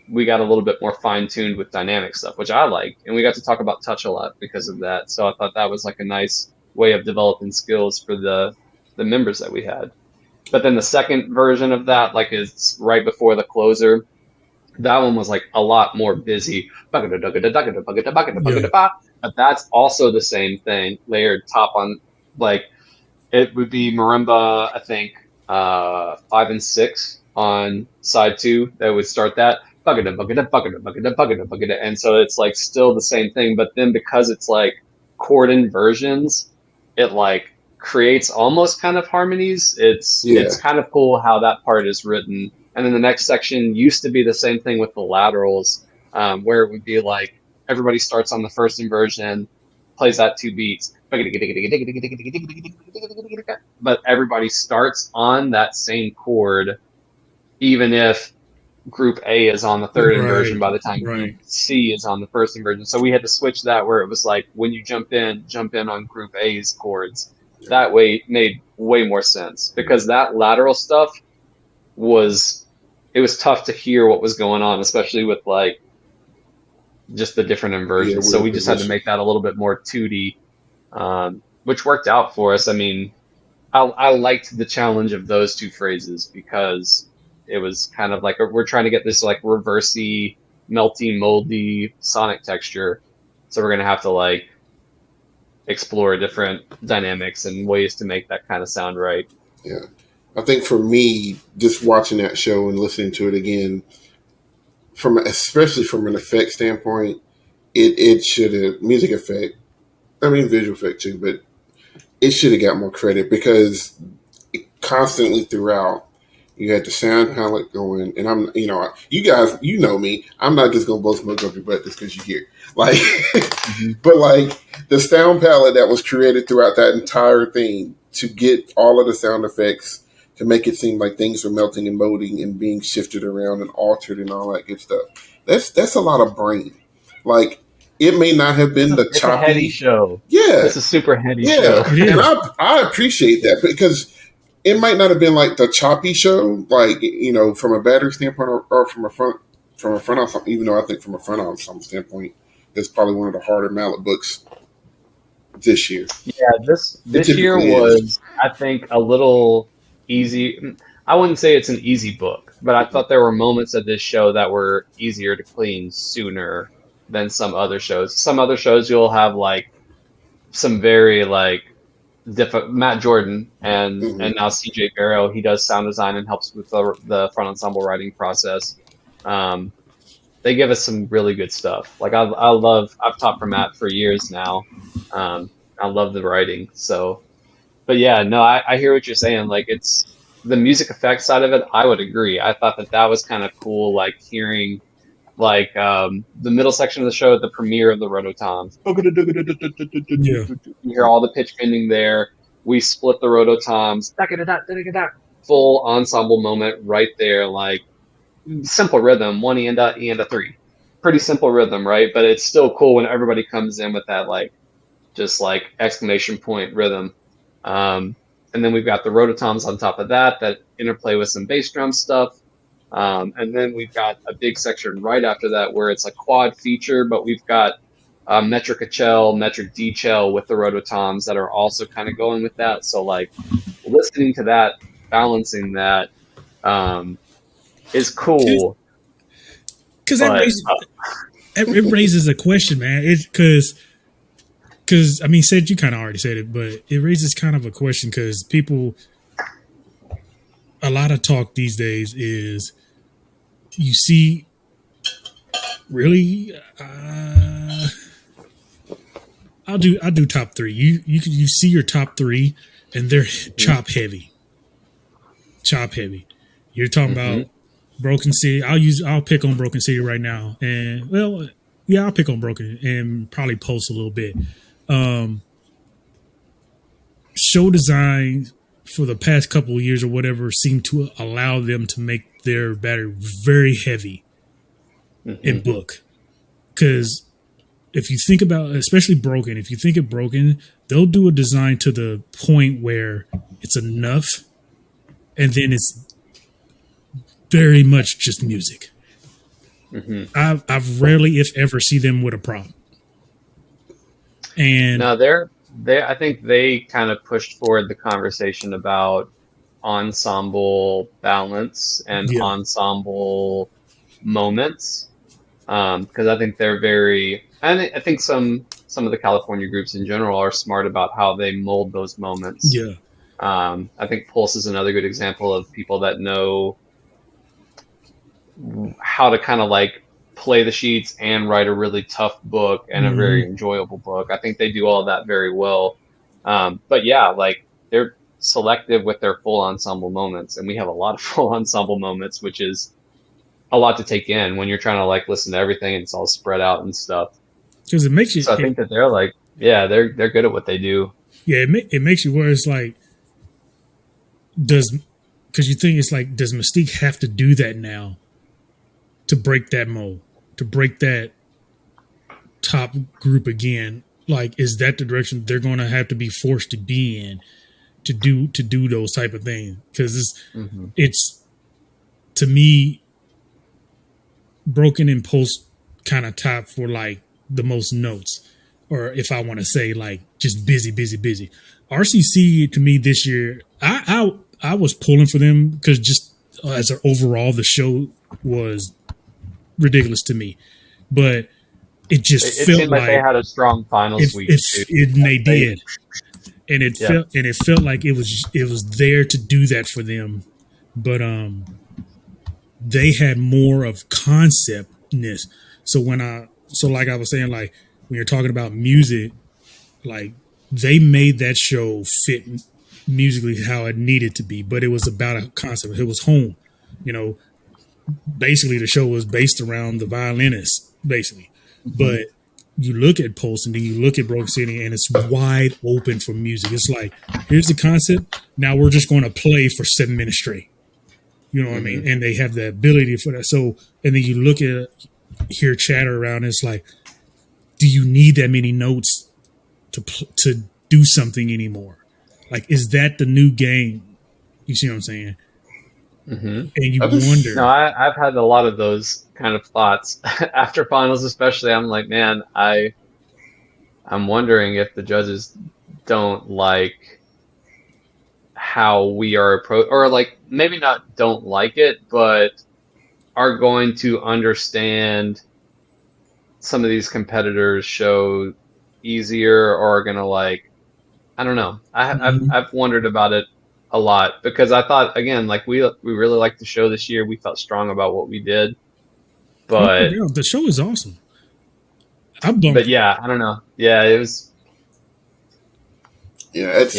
we got a little bit more fine tuned with dynamic stuff, which I like. And we got to talk about touch a lot because of that. So I thought that was like a nice way of developing skills for the members that we had. But then the second version of that, like, is right before the closer. That one was like a lot more busy. But that's also the same thing, layered top on, like, it would be marimba, I think, 5 and 6 on side two that would start that. And so it's like still the same thing, but then because it's like chord inversions, it like creates almost kind of harmonies. It's kind of cool how that part is written. And then the next section used to be the same thing with the laterals, where it would be like everybody starts on the first inversion, plays that 2 beats, but everybody starts on that chord chord, even if group A is on the third inversion by the time group C is on the first inversion. So we had to switch that, where it was like when you jump in on group A's chords. That way made way more sense, because that lateral stuff was tough to hear what was going on, especially with like just the different inversions. So we just had to make that a little bit more 2D, which worked out for us. I mean, I liked the challenge of those two phrases, because it was kind of like we're trying to get this like reversey, melty, moldy sonic texture. So we're gonna have to like explore different dynamics and ways to make that kind of sound right. Yeah. I think for me, just watching that show and listening to it again, especially from an effect standpoint, it should have music effect. I mean, visual effect too, but it should have got more credit because constantly throughout you had the sound palette going, and I'm, you guys, you know me, I'm not just gonna blow smoke up your butt just because you're here, like, Mm-hmm. but like the sound palette that was created throughout that entire thing to get all of the sound effects to make it seem like things are melting and molding and being shifted around and altered and all that good stuff. That's a lot of brain. Like it may not have been the It's a heady choppy, show. yeah, It's a super heady yeah, show. It and is. I appreciate that because it might not have been like the choppy show, like from a battery standpoint or from a front ensemble. Even though I think from a front ensemble standpoint, it's probably one of the harder mallet books this year. Yeah, It this year typically is. was, I think, a little easy. I wouldn't say it's an easy book, but I thought there were moments of this show that were easier to clean sooner than some other shows. Some other shows you'll have like some very like Matt Jordan and Hmm. now CJ Barrow. He does sound design and helps with the front ensemble writing process. Um, they give us some really good stuff. Like I've taught for Matt for years now. I love the writing. So, but yeah, no, I hear what you're saying. Like it's the music effects side of it. I would agree. I thought that was kind of cool. Like hearing like the middle section of the show at the premiere of the Rototoms. Yeah. You hear all the pitch bending there. We split the Rototoms. Full ensemble moment right there. Like simple rhythm, one E and a three. Pretty simple rhythm, right? But it's still cool when everybody comes in with that like just like exclamation point rhythm. And then we've got the Rototoms on top of that interplay with some bass drum stuff. And then we've got a big section right after that where it's a quad feature, but we've got metric A-cell, metric D-cell with the Rototoms that are also kind of going with that. So like listening to that, balancing that is cool. Because But it raises a question, man. It's because I mean, said you kind of already said it, but it raises kind of a question because a lot of talk these days is you see, really, I'll do top three. You see your top three, and they're chop heavy. You're talking about Broken City. I'll pick on Broken City right now, and well, yeah, I'll pick on Broken and probably Pulse a little bit. Show design for the past couple of years or whatever seem to allow them to make their battery very heavy in book. Because if you think about, especially Broken, if you think of Broken, they'll do a design to the point where it's enough, and then it's very much just music. I've rarely, if ever, see them with a problem. And no, I think they kind of pushed forward the conversation about ensemble balance and yeah, ensemble moments. Because I think they're very, I think some of the California groups in general are smart about how they mold those moments. yeah, I think Pulse is another good example of people that know how to kind of like play the sheets and write a really tough book and a very enjoyable book. I think they do all of that very well. But yeah, like they're selective with their full ensemble moments, and we have a lot of full ensemble moments, which is a lot to take in when you're trying to like listen to everything and it's all spread out and stuff. because it makes you. So I think that they're like, yeah, they're good at what they do. Yeah, it makes you where it's like, because you think it's like, does Mystique have to do that now to break that mold, to break that top group again? Like, is that the direction they're going to have to be forced to be in to do those type of things? Because it's to me, Broken and Pulse kind of top for like the most notes, or if I want to say like just busy. RCC to me this year, I was pulling for them because just as an overall the show was ridiculous to me, but it just It felt seemed like they had a strong finals week too. and they did, and it Yeah. felt like it was there to do that for them, but they had more of conceptness. So like I was saying, like when you're talking about music, like they made that show fit musically how it needed to be, but it was about a concept. It was home, you know. Basically, the show was based around the violinist, basically. But you look at Pulse and then you look at Broken City, and it's wide open for music. It's like, here's the concept. Now we're just going to play for 7 minutes straight. You know what I mean? And they have the ability for that. So, and then you look at, hear chatter around, and it's like, do you need that many notes to do something anymore? Like, is that the new game? You see what I'm saying? And you wonder. No, I've had a lot of those kind of thoughts after finals, especially. I'm like, man, I'm wondering if the judges don't like how we are or like maybe not don't like it, but are going to understand some of these competitors show easier, or are gonna like, I don't know. I've wondered about it a lot, because I thought, again, like we really liked the show this year. We felt strong about what we did, but the show is awesome. But yeah, I don't know. Yeah, it was. Yeah, it's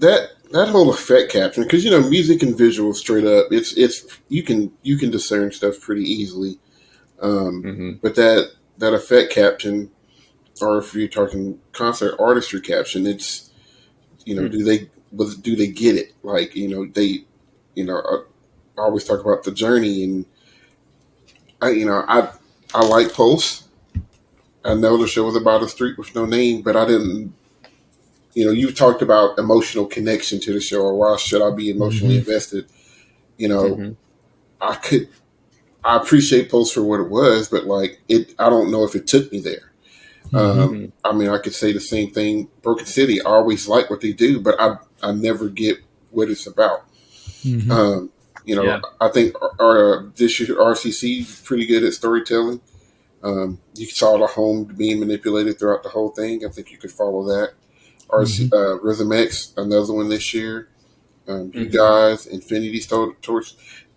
that whole effect capture, because music and visual straight up. It's you can discern stuff pretty easily, but that effect caption, or if you're talking concert artistry caption, it's do they get it? Like, I always talk about the journey, and I like Pulse. I know the show was about a street with no name, but I didn't. You talked about emotional connection to the show, or why should I be emotionally invested? I appreciate Pulse for what it was, but like I don't know if it took me there. I mean, I could say the same thing. Broken City, I always like what they do, but I never get what it's about. I think this year RCC is pretty good at storytelling. You saw the home being manipulated throughout the whole thing. I think you could follow that. Rhythm X, another one this year. You guys, Infinity Torch.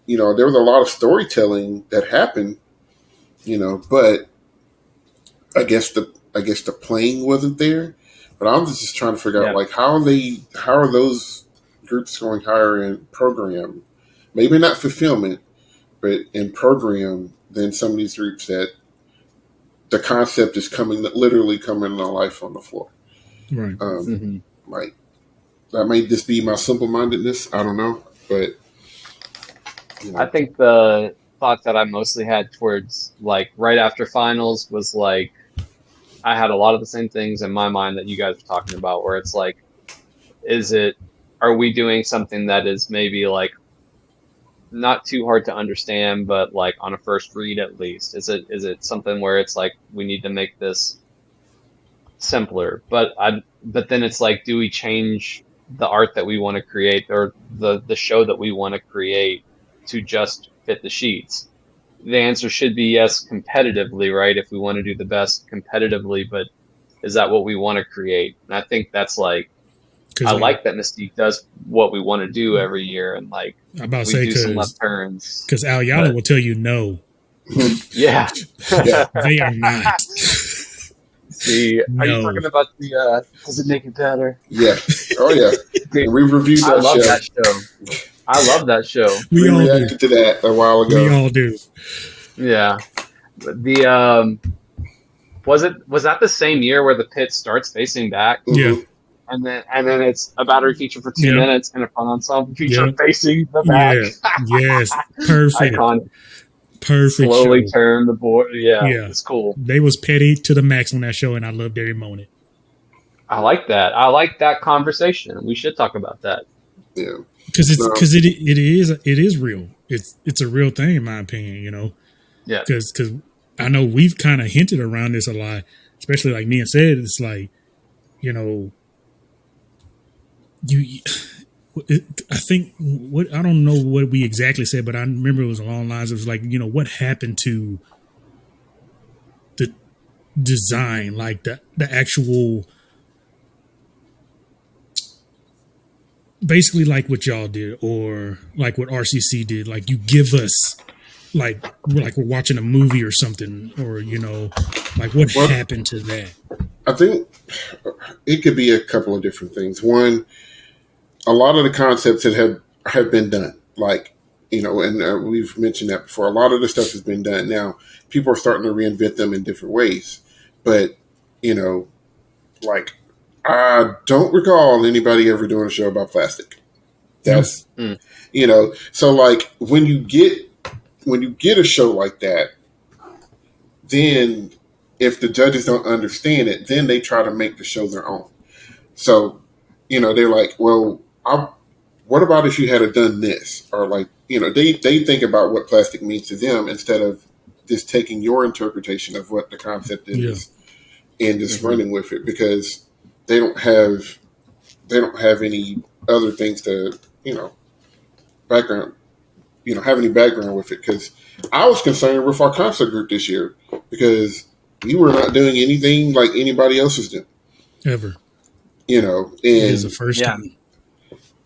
There was a lot of storytelling that happened. But I guess the playing wasn't there. But I'm just trying to figure out, like, how are those groups going higher in program? Maybe not fulfillment, but in program than some of these groups that the concept is literally coming to life on the floor. Right. Like, that may just be my simple-mindedness. I don't know, but I think the thought that I mostly had towards, like, right after finals was like, I had a lot of the same things in my mind that you guys were talking about, where it's like, are we doing something that is maybe like not too hard to understand, but like on a first read at least? Is it something where it's like, we need to make this simpler? But then it's like, do we change the art that we want to create, or the show that we want to create, to just fit the sheets? The answer should be yes, competitively, right? If we want to do the best competitively, but is that what we want to create? And I think that's like, I like that Mystique does what we want to do every year, and like, I'm about to we say, do some left turns. Because Al Yala will tell you no. Yeah. They are not. See, are you talking about the Does It Make It Better? Yeah. Oh yeah. Dude, we reviewed that I love that show. I love that show. We reacted to that a while ago. We all do. Yeah. The was that the same year where the pit starts facing back? Yeah. And then it's a battery feature for 2 minutes and a front ensemble feature facing the back. Yeah. Yes. Perfect. Iconic. Perfect. Slowly show. turn the board. Yeah. It's cool. They was petty to the max on that show, and I loved every moment. I like that. I like that conversation. We should talk about that. Yeah. Because it is real. It's a real thing, in my opinion. Yeah. Because I know we've kind of hinted around this a lot, especially like Nia said. It's like, I think I don't know what we exactly said, but I remember it was along the lines of like, what happened to the design, like the actual. Basically, like what y'all did, or like what RCC did. Like, you give us, like we're watching a movie or something, or like what happened to that? I think it could be a couple of different things. One, a lot of the concepts that have been done, like, you know, and we've mentioned that before. A lot of the stuff has been done. Now, people are starting to reinvent them in different ways. But, you know, like, I don't recall anybody ever doing a show about plastic. That's, you know, so like when you get a show like that, then if the judges don't understand it, then they try to make the show their own. So, you know, they're like, well, what about if you had done this? Or like, you know, they think about what plastic means to them instead of just taking your interpretation of what the concept is and just running with it, because they don't have any other things to, you know, background, you know, have any background with it. Because I was concerned with our concert group this year because we were not doing anything like anybody else was doing. Ever. You know, and it is the first time.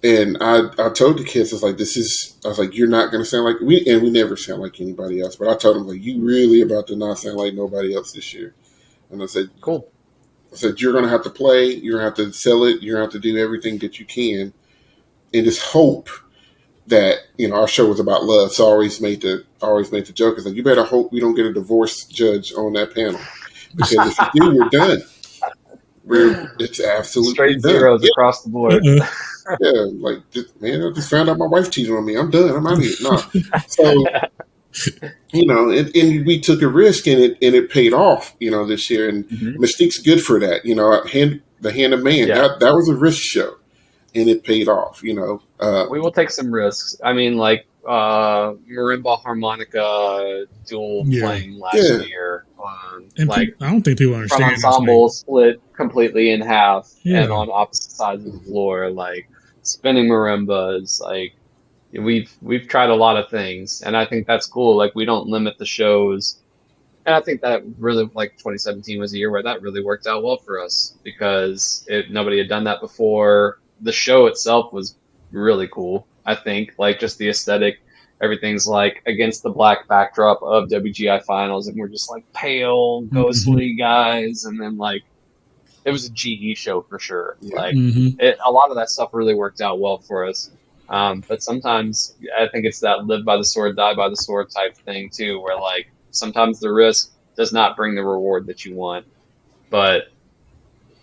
And I told the kids, I was like, you're not going to sound like we never sound like anybody else. But I told them, like, you really about to not sound like nobody else this year. And I said, cool. I said, you're going to have to play. You're going to have to sell it. You're going to have to do everything that you can. And just hope that, you know, our show was about love. So I always made the joke. Is like, you better hope we don't get a divorce judge on that panel. Because if you do, we're done. It's absolutely straight done. zeros across the board. Yeah, like, man, I just found out my wife cheated on me. I'm done. I'm out of here. No. So, you know, and we took a risk, and it paid off, you know, this year. And Mystique's good for that. You know, the Hand of Man, that was a risk show, and it paid off, you know. We will take some risks. I mean, like, marimba harmonica dual playing last year. And like, I don't think people understand. From ensemble split completely in half and on opposite sides of the floor, like spinning marimbas. Like, we've tried a lot of things, and I think that's cool. Like, we don't limit the shows, and I think that really, like, 2017 was a year where that really worked out well for us because nobody had done that before. The show itself was really cool. I think, like, just the aesthetic, everything's like against the black backdrop of WGI finals, and we're just like pale, ghostly guys, and then like it was a GE show for sure. Like a lot of that stuff really worked out well for us. But sometimes I think it's that live by the sword, die by the sword type thing too, where like sometimes the risk does not bring the reward that you want. But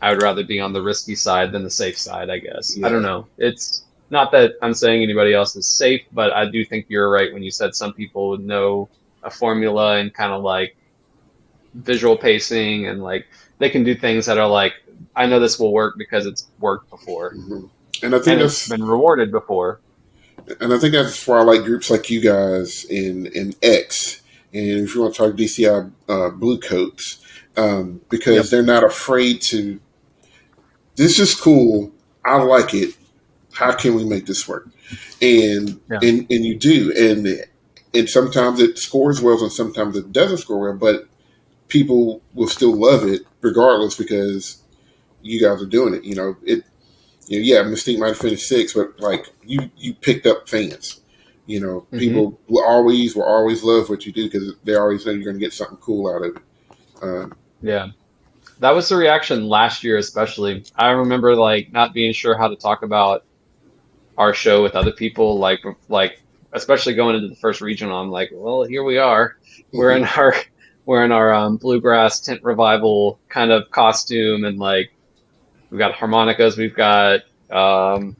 I would rather be on the risky side than the safe side, I guess. Yeah. I don't know. It's not that I'm saying anybody else is safe, but I do think you're right when you said some people would know a formula and kind of like visual pacing, and like they can do things that are like, I know this will work because it's worked before. And I think it's been rewarded before. And I think that's why I like groups like you guys in X, and if you want to talk DCI Blue Coats, because they're not afraid to, this is cool, I like it, how can we make this work? And you do, and sometimes it scores well and sometimes it doesn't score well, but people will still love it regardless because you guys are doing it. You know, Mystique might have finished 6th, but like you picked up fans. You know, people will always love what you do because they always know you're going to get something cool out of it. That was the reaction last year, especially. I remember like not being sure how to talk about our show with other people, like especially going into the first regional. I'm like, well, here we are. We're in our bluegrass tent revival kind of costume, and like we've got harmonicas, we've got washboards,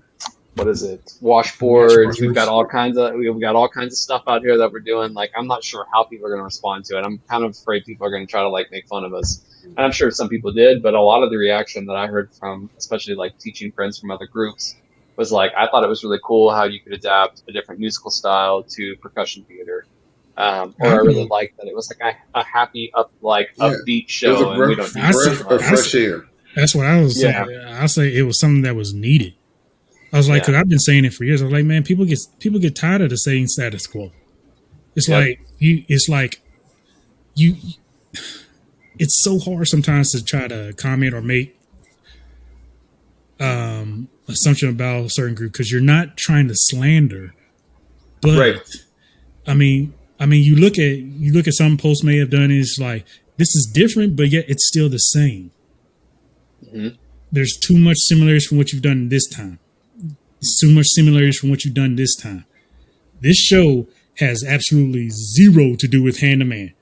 we've got all kinds of stuff out here that we're doing. Like, I'm not sure how people are going to respond to it. I'm kind of afraid people are going to try to like make fun of us, and I'm sure some people did, but a lot of the reaction that I heard from especially like teaching friends from other groups was like, I thought it was really cool how you could adapt a different musical style to percussion theater. Or I really liked that it was like a happy, upbeat show, and we don't need of fresh air. That's what I was saying. I'll say it was something that was needed. I was like, because I've been saying it for years. I was like, man, people get tired of the saying status quo. It's it's so hard sometimes to try to comment or make assumption about a certain group because you're not trying to slander, but I mean, you look at some posts may have done is like, this is different, but yet it's still the same. Mm-hmm. There's too much similarities from what you've done this time. There's too much similarities from what you've done this time. This show has absolutely zero to do with Hand to Man.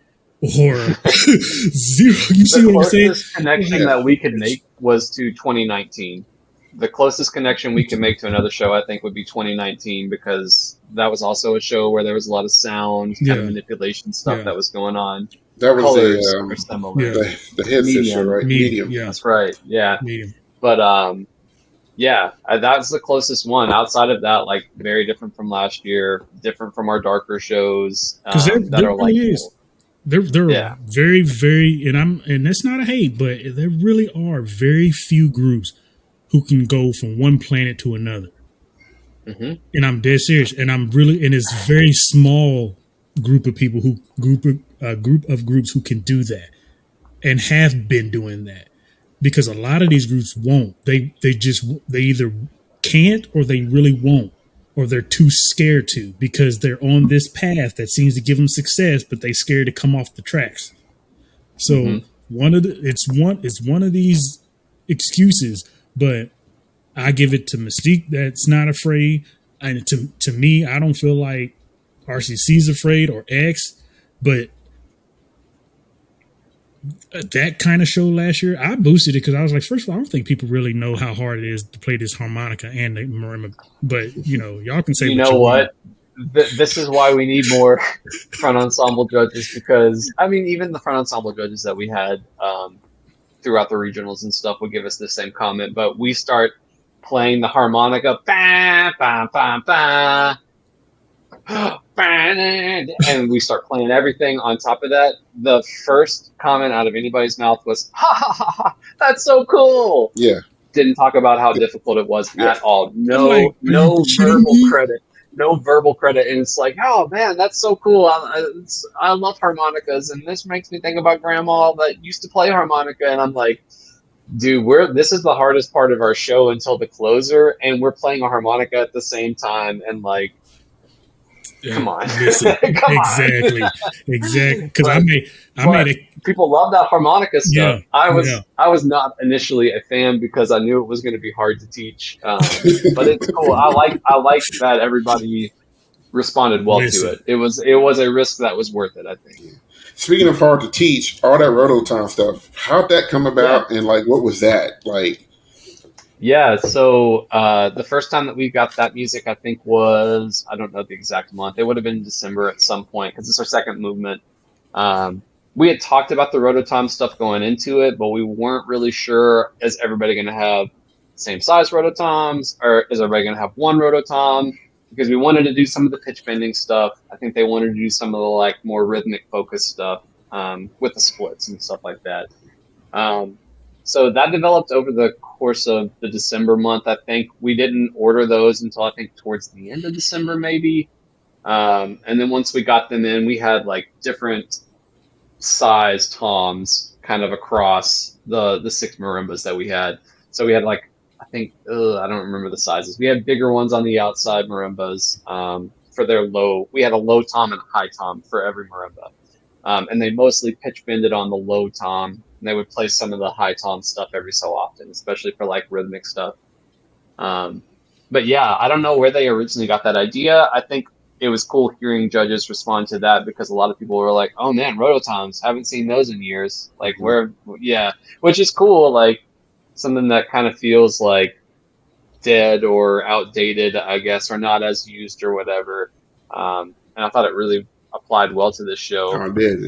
Or zero. You see The what I'm saying? closest connection that we could make was to 2019. The closest connection we could make to another show, I think, would be 2019, because that was also a show where there was a lot of sound, kind of manipulation stuff that was going on. That was Colors are similar. the headset show, right? Medium. Yeah. That's right. Yeah. Medium. But yeah, that's the closest one. Outside of that, like, very different from last year, different from our darker shows that are like. There are very, very, and that's not a hate, but there really are very few groups who can go from one planet to another. Mm-hmm. And I'm dead serious. And it's a very small group of people group of groups who can do that and have been doing that, because a lot of these groups won't. They either can't, or they really won't, or they're too scared to, because they're on this path that seems to give them success, but they scared to come off the tracks. So it's one of these excuses, but I give it to Mystique that's not afraid. And to me, I don't feel like RCC's afraid or X, but that kind of show last year, I boosted it because I was like, first of all, I don't think people really know how hard it is to play this harmonica and the marimba. But y'all can say, what? This is why we need more front ensemble judges, because I mean, even the front ensemble judges that we had throughout the regionals and stuff would give us the same comment. But we start playing the harmonica, bah, bah, bah, bah, and we start playing everything on top of that. The first comment out of anybody's mouth was, ha ha ha ha, that's so cool. Yeah. Didn't talk about how difficult it was at all. No verbal credit. And it's like, oh man, that's so cool. I love harmonicas, and this makes me think about grandma that used to play harmonica. And I'm like, dude, this is the hardest part of our show until the closer, and we're playing a harmonica at the same time, and like, come on. Listen, exactly. Because I made it. People love that harmonica stuff. Yeah, I was not initially a fan because I knew it was going to be hard to teach. But it's cool. I like that everybody responded well to it. It was a risk that was worth it, I think. Speaking of hard to teach, all that Rototom stuff, how'd that come about, and like, what was that like? Yeah, so the first time that we got that music, I think, was, I don't know the exact month. It would have been December at some point, because it's our second movement. We had talked about the Rototom stuff going into it, but we weren't really sure, is everybody going to have the same size Rototoms, or is everybody going to have one Rototom? Because we wanted to do some of the pitch bending stuff. I think they wanted to do some of the like more rhythmic focused stuff with the splits and stuff like that. So that developed over the course of the December month. I think we didn't order those until I think towards the end of December, maybe. And then once we got them in, we had like different size toms kind of across the 6 marimbas that we had. So we had like, I think, I don't remember the sizes. We had bigger ones on the outside marimbas for their low. We had a low tom and a high tom for every marimba. And they mostly pitch bended on the low tom. And they would play some of the high tom stuff every so often, especially for like rhythmic stuff. But yeah, I don't know where they originally got that idea. I think it was cool hearing judges respond to that, because a lot of people were like, oh man, Rototoms, haven't seen those in years. Like, which is cool. Like, something that kind of feels like dead or outdated, I guess, or not as used or whatever. And I thought it really applied well to this show. Oh, it did.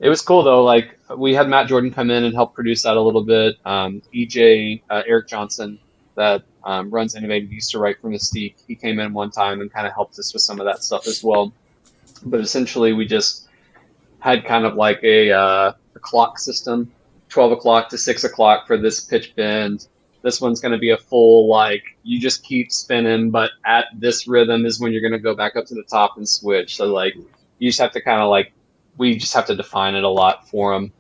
It was cool though. Like, we had Matt Jordan come in and help produce that a little bit. EJ, Eric Johnson, that runs Innovative, used to write for Mystique. He came in one time and kind of helped us with some of that stuff as well. But essentially, we just had kind of like a clock system, 12 o'clock to 6 o'clock for this pitch bend. This one's going to be a full, like, you just keep spinning, but at this rhythm is when you're going to go back up to the top and switch. So, like, you just have to kind of, like, we just have to define it a lot for them.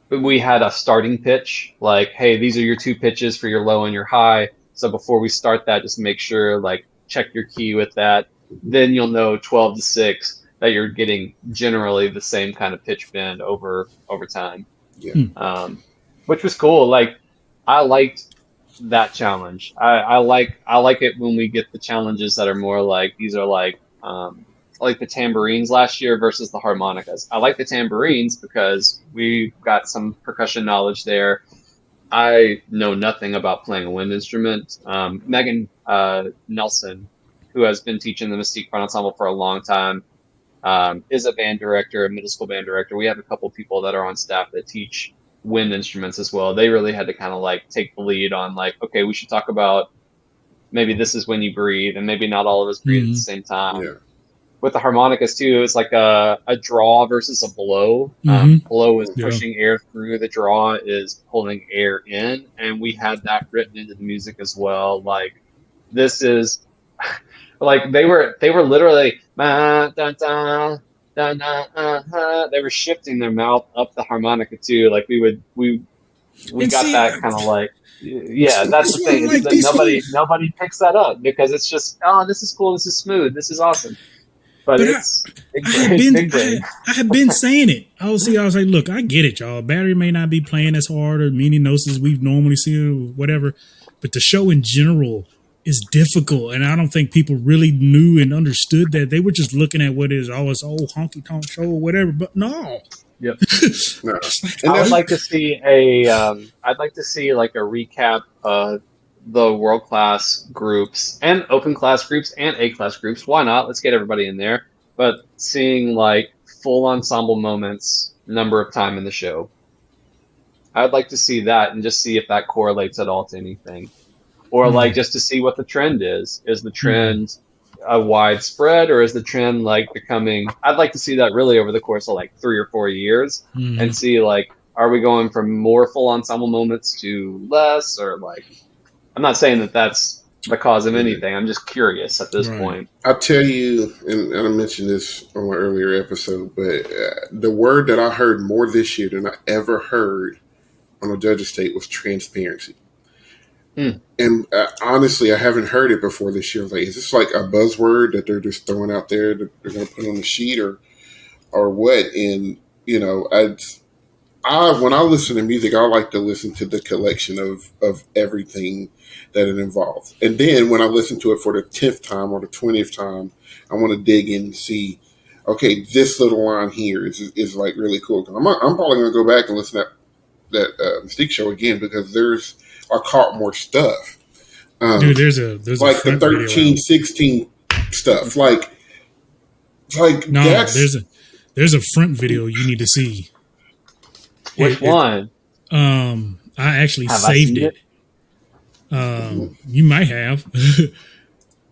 But we had a starting pitch, like, hey, these are your 2 pitches for your low and your high. So before we start that, just make sure, like, check your key with that. Then you'll know 12 to 6 that you're getting generally the same kind of pitch bend over time. Yeah. Which was cool. Like, I liked that challenge. I like it when we get the challenges that are more like these are like the tambourines last year versus the harmonicas. I like the tambourines because we got some percussion knowledge there. I know nothing about playing a wind instrument. Megan Nelson, who has been teaching the Mystique Front Ensemble for a long time, is a band director, a middle school band director. We have a couple people that are on staff that teach wind instruments as well. They really had to kind of like take the lead on like, okay, we should talk about maybe this is when you breathe, and maybe not all of us breathe at the same time. Yeah. With the harmonicas too, it's like a draw versus a blow. Blow is pushing air through, the draw is pulling air in, and we had that written into the music as well. Like, this is like they were literally da, da, da, da, da, they were shifting their mouth up the harmonica too. Like we got that kind of like, yeah, that's the thing. It's that nobody picks that up because it's just, oh, this is cool, this is smooth, this is awesome. But it's big brain. I have been saying it. I was like, look, I get it, y'all. Battery may not be playing as hard or many notes as we've normally seen or whatever, but the show in general is difficult. And I don't think people really knew and understood that. They were just looking at what is always honky tonk show or whatever. But no. Yep. No. I would like to see I'd like to see like a recap of the world class groups and open class groups and A class groups. Why not? Let's get everybody in there. But seeing like full ensemble moments number of time in the show. I'd like to see that and just see if that correlates at all to anything. Or like just to see what the trend is. Is the trend a widespread, or is the trend like becoming, I'd like to see that really over the course of like 3 or 4 years and see like, are we going from more full ensemble moments to less, or like, I'm not saying that that's the cause of anything. I'm just curious at this point. I'll tell you, and I mentioned this on my earlier episode, but the word that I heard more this year than I ever heard on a judge's tape was transparency. And honestly, I haven't heard it before this year. I was like, is this like a buzzword that they're just throwing out there that they're going to put on the sheet or what? And, you know, when I listen to music, I like to listen to the collection of everything that it involves. And then when I listen to it for the 10th time or the 20th time, I want to dig in and see, okay, this little line here is like really cool. I'm probably going to go back and listen to that Mystique show again because I caught more stuff. Dude, there's like the 13, 16 stuff. Like no, there's a front video you need to see. Which one? I actually saved it. You might have.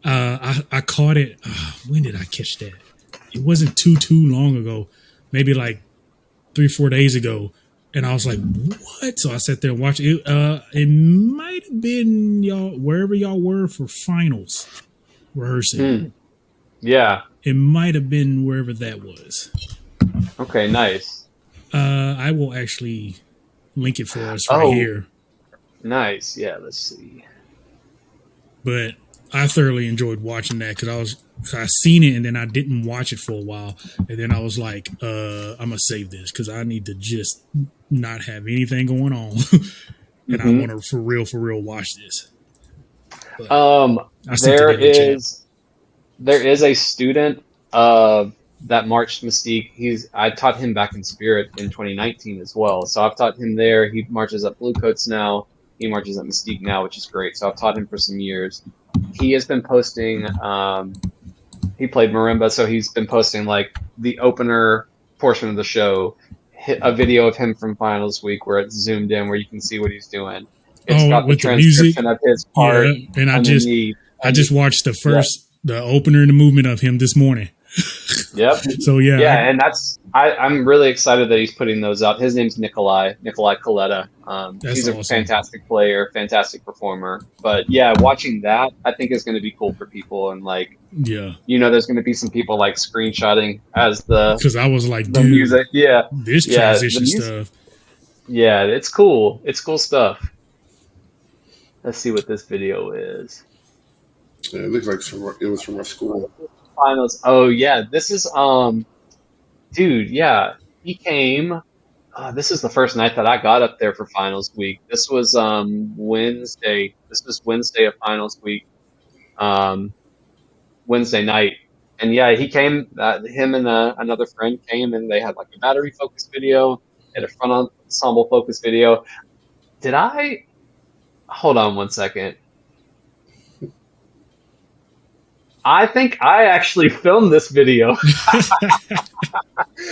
I caught it. When did I catch that? It wasn't too long ago. Maybe like 3-4 days ago. And I was like, what? So I sat there and watched it. It might have been y'all, wherever y'all were for finals rehearsing. Yeah. It might have been wherever that was. Okay, nice. I will actually link it for us right here. Nice. Yeah, let's see. But I thoroughly enjoyed watching that because I seen it and then I didn't watch it for a while. And then I was like, I'm going to save this because I need to just not have anything going on. And I want to for real watch this. There is a student that marched Mystique. I taught him back in Spirit in 2019 as well. So I've taught him there. He marches at Bluecoats now. He marches at Mystique now, which is great. So I've taught him for some years. He has been posting, he played marimba, so he's been posting like the opener portion of the show, a video of him from finals week where it's zoomed in where you can see what he's doing. It's got the transcription of his part. Yeah, and I just watched the opener and the movement of him this morning. Yep. So yeah, and I'm really excited that he's putting those out. His name's Nikolai Coletta. He's a fantastic player, fantastic performer. But yeah, watching that I think is going to be cool for people, and like, there's going to be some people like screenshotting as because I was like, the music, this transition stuff. Yeah, it's cool. It's cool stuff. Let's see what this video is. Yeah, it looks like it was from our school. Finals. Oh yeah, this is dude. Yeah, he came this is the first night that I got up there for finals week. This was Wednesday. This was Wednesday of finals week. Um, Wednesday night. And yeah, he came. Him and another friend came, and they had like a battery focus video and a front ensemble focus video. Did I? Hold on one second. I think I actually filmed this video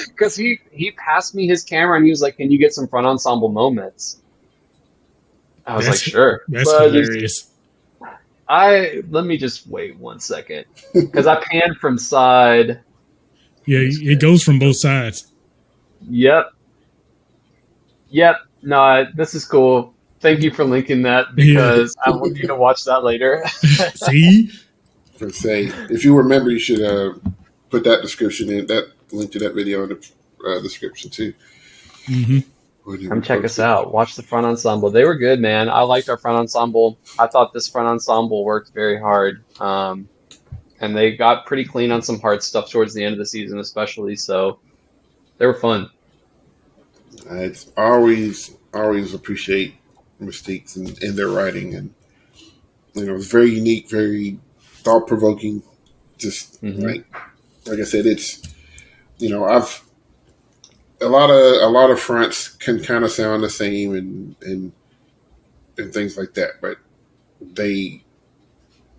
because he passed me his camera and he was like, "Can you get some front ensemble moments?" I was like, "Sure." That's But hilarious. let me just wait one second because I panned from side. Yeah, it goes from both sides. Yep. No, this is cool. Thank you for linking that because I will need to watch that later. See? For say, if you remember, you should put that description in, that link to that video in the description too. Mm-hmm. Check us out. Watch the front ensemble. They were good, man. I liked our front ensemble. I thought this front ensemble worked very hard. And they got pretty clean on some hard stuff towards the end of the season, especially. So they were fun. It's always appreciate Mystiques and their writing, and it's very unique, very thought provoking. Just like I said, it's I've a lot of fronts can kind of sound the same and things like that, but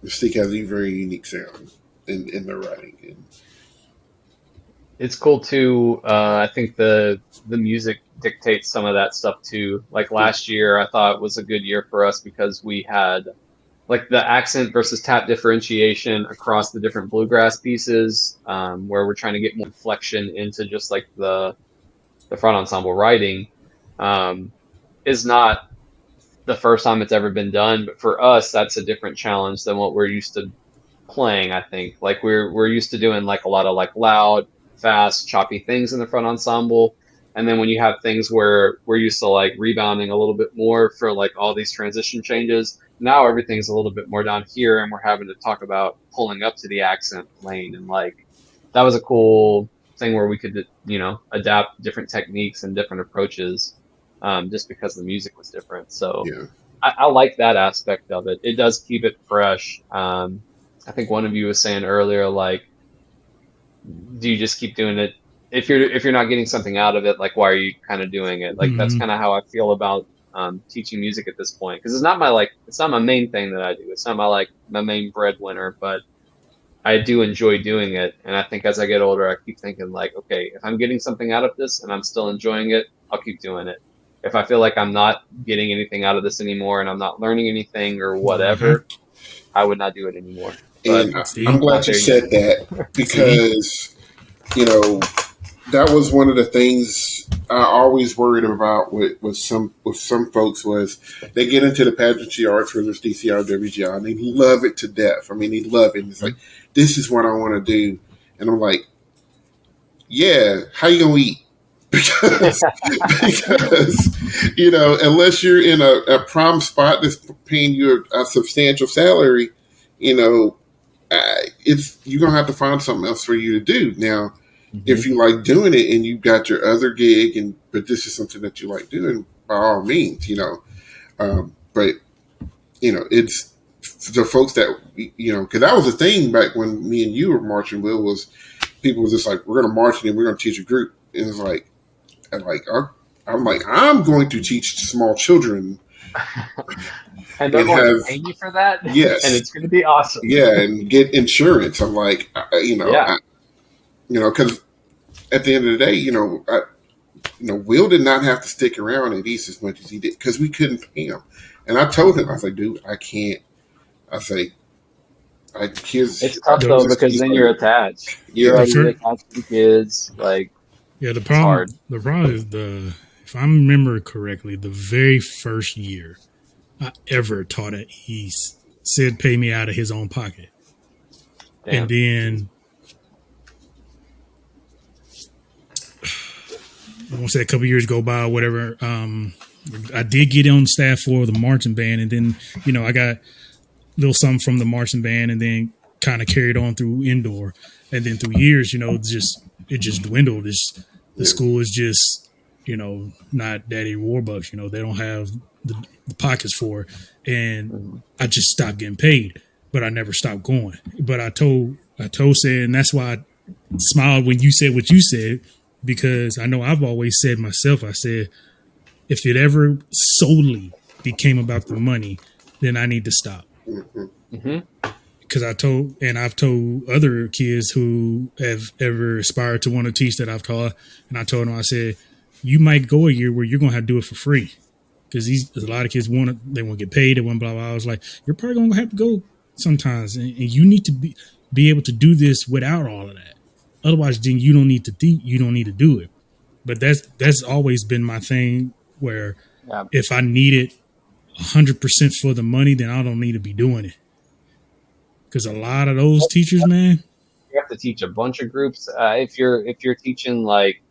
Mystique has a very unique sound in their writing. And It's cool too. I think the music dictates some of that stuff too. Like last year, I thought was a good year for us because we had like the accent versus tap differentiation across the different bluegrass pieces, where we're trying to get more inflection into just like the front ensemble writing, is not the first time it's ever been done. But for us, that's a different challenge than what we're used to playing. I think like we're used to doing like a lot of like loud, fast, choppy things in the front ensemble. And then when you have things where we're used to like rebounding a little bit more for like all these transition changes, now everything's a little bit more down here and we're having to talk about pulling up to the accent lane. And like, that was a cool thing where we could, adapt different techniques and different approaches, just because the music was different. So yeah. I like that aspect of it. It does keep it fresh. I think one of you was saying earlier, like, do you just keep doing it if you're not getting something out of it? Like, why are you kind of doing it? Like, that's kind of how I feel about teaching music at this point, because it's not my main thing that I do. It's not my main breadwinner, but I do enjoy doing it. And I think as I get older, I keep thinking like, okay, if I'm getting something out of this and I'm still enjoying it, I'll keep doing it. If I feel like I'm not getting anything out of this anymore and I'm not learning anything or whatever, I would not do it anymore. And I'm glad you said that, because, that was one of the things I always worried about with some folks was they get into the pageantry arts, whether it's DCR, WGR, and they love it to death. I mean, they love it. And it's like, this is what I want to do. And I'm like, yeah, how you going to eat? Because unless you're in a prime spot that's paying you a substantial salary, you're gonna have to find something else for you to do. Now, if you like doing it and you've got your other gig, but this is something that you like doing, by all means, but it's the folks that because that was the thing back when me and you were marching. Will, was people were just like, we're gonna march and we're gonna teach a group, and it's like. I'm like, I'm going to teach small children. And they're going to pay you for that? Yes. And it's going to be awesome. Yeah, and get insurance. I'm like, because at the end of the day, Will did not have to stick around at East as much as he did because we couldn't pay him. And I told him, I was like, dude, I can't. It's tough though, because then you're attached. You're already attached to the kids. Like, yeah, the problem is if I remember correctly, the very first year I ever taught at East, Sid paid me out of his own pocket. Damn. And then I won't say a couple years go by or whatever. I did get on staff for the marching band, and then I got a little something from the marching band, and then kind of carried on through indoor, and then through years, it just dwindled. The school is just not Daddy Warbucks. They don't have the pockets for it. And I just stopped getting paid, but I never stopped going. But I told said, and that's why I smiled when you said what you said, because I know I've always said myself, I said, if it ever solely became about the money, then I need to stop. Because I've told other kids who have ever aspired to want to teach that I've taught, and I told them, I said, you might go a year where you're going to have to do it for free. Because a lot of kids they want to get paid, they want blah, blah, blah. I was like, you're probably going to have to go sometimes. And you need to be able to do this without all of that. Otherwise, then you don't need to do it. But that's always been my thing, where if I need it 100% for the money, then I don't need to be doing it. Because a lot of those teachers, man, you have to teach a bunch of groups. If you're teaching, like,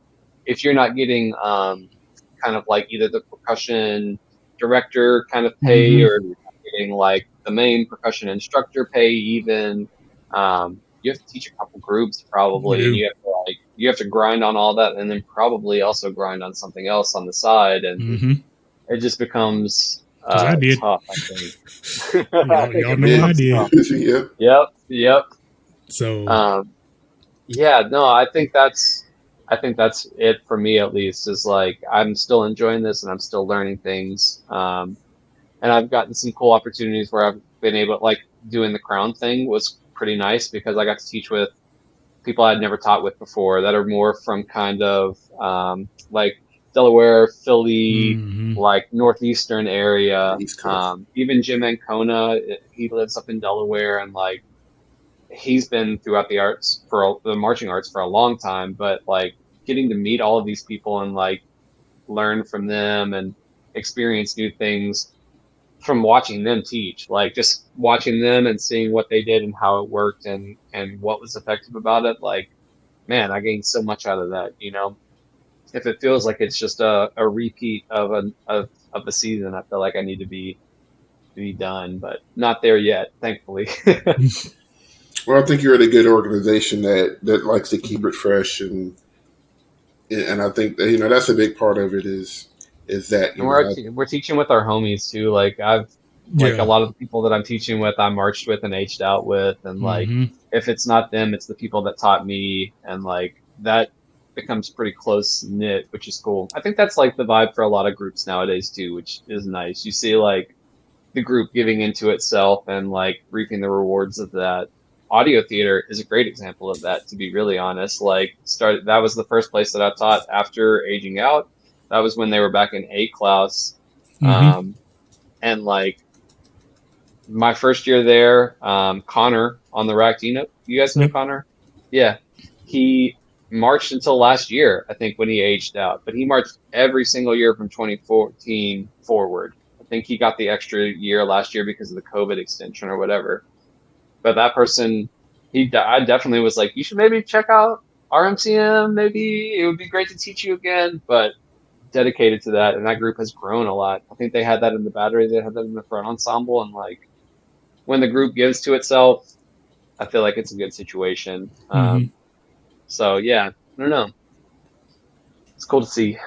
if you're not getting kind of like either the percussion director kind of pay, or you're not getting like the main percussion instructor pay, even you have to teach a couple groups probably, and you have to grind on all that, and then probably also grind on something else on the side, and it just becomes I did. tough, I think. Y'all know I did. Yep. So I think that's it for me, at least, is like, I'm still enjoying this and I'm still learning things. And I've gotten some cool opportunities where I've been able, like, doing the crown thing was pretty nice, because I got to teach with people I'd never taught with before that are more from kind of like Delaware, Philly, like northeastern area. Even Jim Ancona, he lives up in Delaware, and like he's been throughout the marching arts for a long time. But like getting to meet all of these people and like learn from them and experience new things from watching them teach, like just watching them and seeing what they did and how it worked and what was effective about it. Like, man, I gained so much out of that, If it feels like it's just a repeat of a season, I feel like I need to be done, but not there yet, thankfully. Well, I think you're at a good organization that likes to keep it fresh, and I think that, that's a big part of it is that we're teaching with our homies too. Like a lot of the people that I'm teaching with, I marched with and aged out with, and like if it's not them, it's the people that taught me, and like that becomes pretty close knit, which is cool. I think that's like the vibe for a lot of groups nowadays too, which is nice. You see like the group giving into itself and like reaping the rewards of that. Audio theater is a great example of that, to be really honest. Like that was the first place that I taught after aging out. That was when they were back in A class. And like my first year there, Connor on the rack, do you guys know Connor? Yeah. He marched until last year, I think, when he aged out, but he marched every single year from 2014 forward. I think he got the extra year last year because of the COVID extension or whatever. But that person, I definitely was like, you should maybe check out RMCM. Maybe it would be great to teach you again. But dedicated to that, and that group has grown a lot. I think they had that in the battery, they had that in the front ensemble, and like when the group gives to itself, I feel like it's a good situation. So yeah, I don't know. It's cool to see.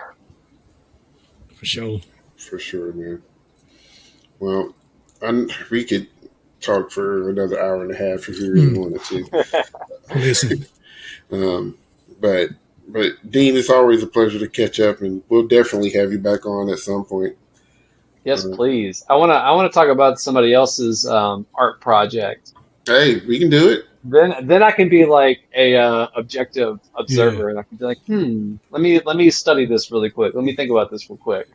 For sure, man. Well, we could talk for another hour and a half if we really wanted to. Listen. But Dean, it's always a pleasure to catch up, and we'll definitely have you back on at some point. Yes, please. I wanna talk about somebody else's art project. Hey, we can do it. Then I can be like a objective observer, and I can be like, let me study this really quick. Let me think about this real quick.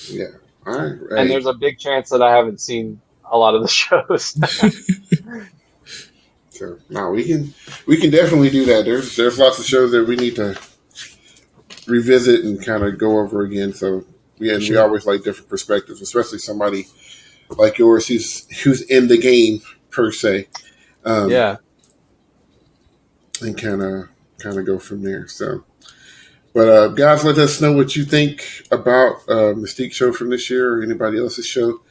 Yeah. All right. And there's a big chance that I haven't seen a lot of the shows. So no, we can definitely do that. There's lots of shows that we need to revisit and kind of go over again. So we always like different perspectives, especially somebody like yours who's in the game per se. And kind of go from there. So, but guys, let us know what you think about Mystique Show from this year or anybody else's show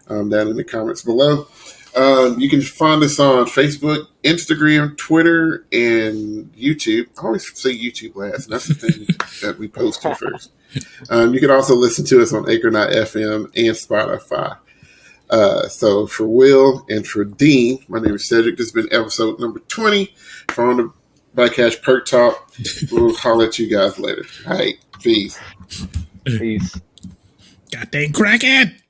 down in the comments below. You can find us on Facebook, Instagram, Twitter, and YouTube. I always say YouTube last, and that's the thing that we post to first. You can also listen to us on Anchor.fm and Spotify. So for Will and for Dean, my name is Cedric. This has been episode number 20 from the Bycash Perc Talk. We'll holler at you guys later. All right, peace. Peace. God dang crackhead.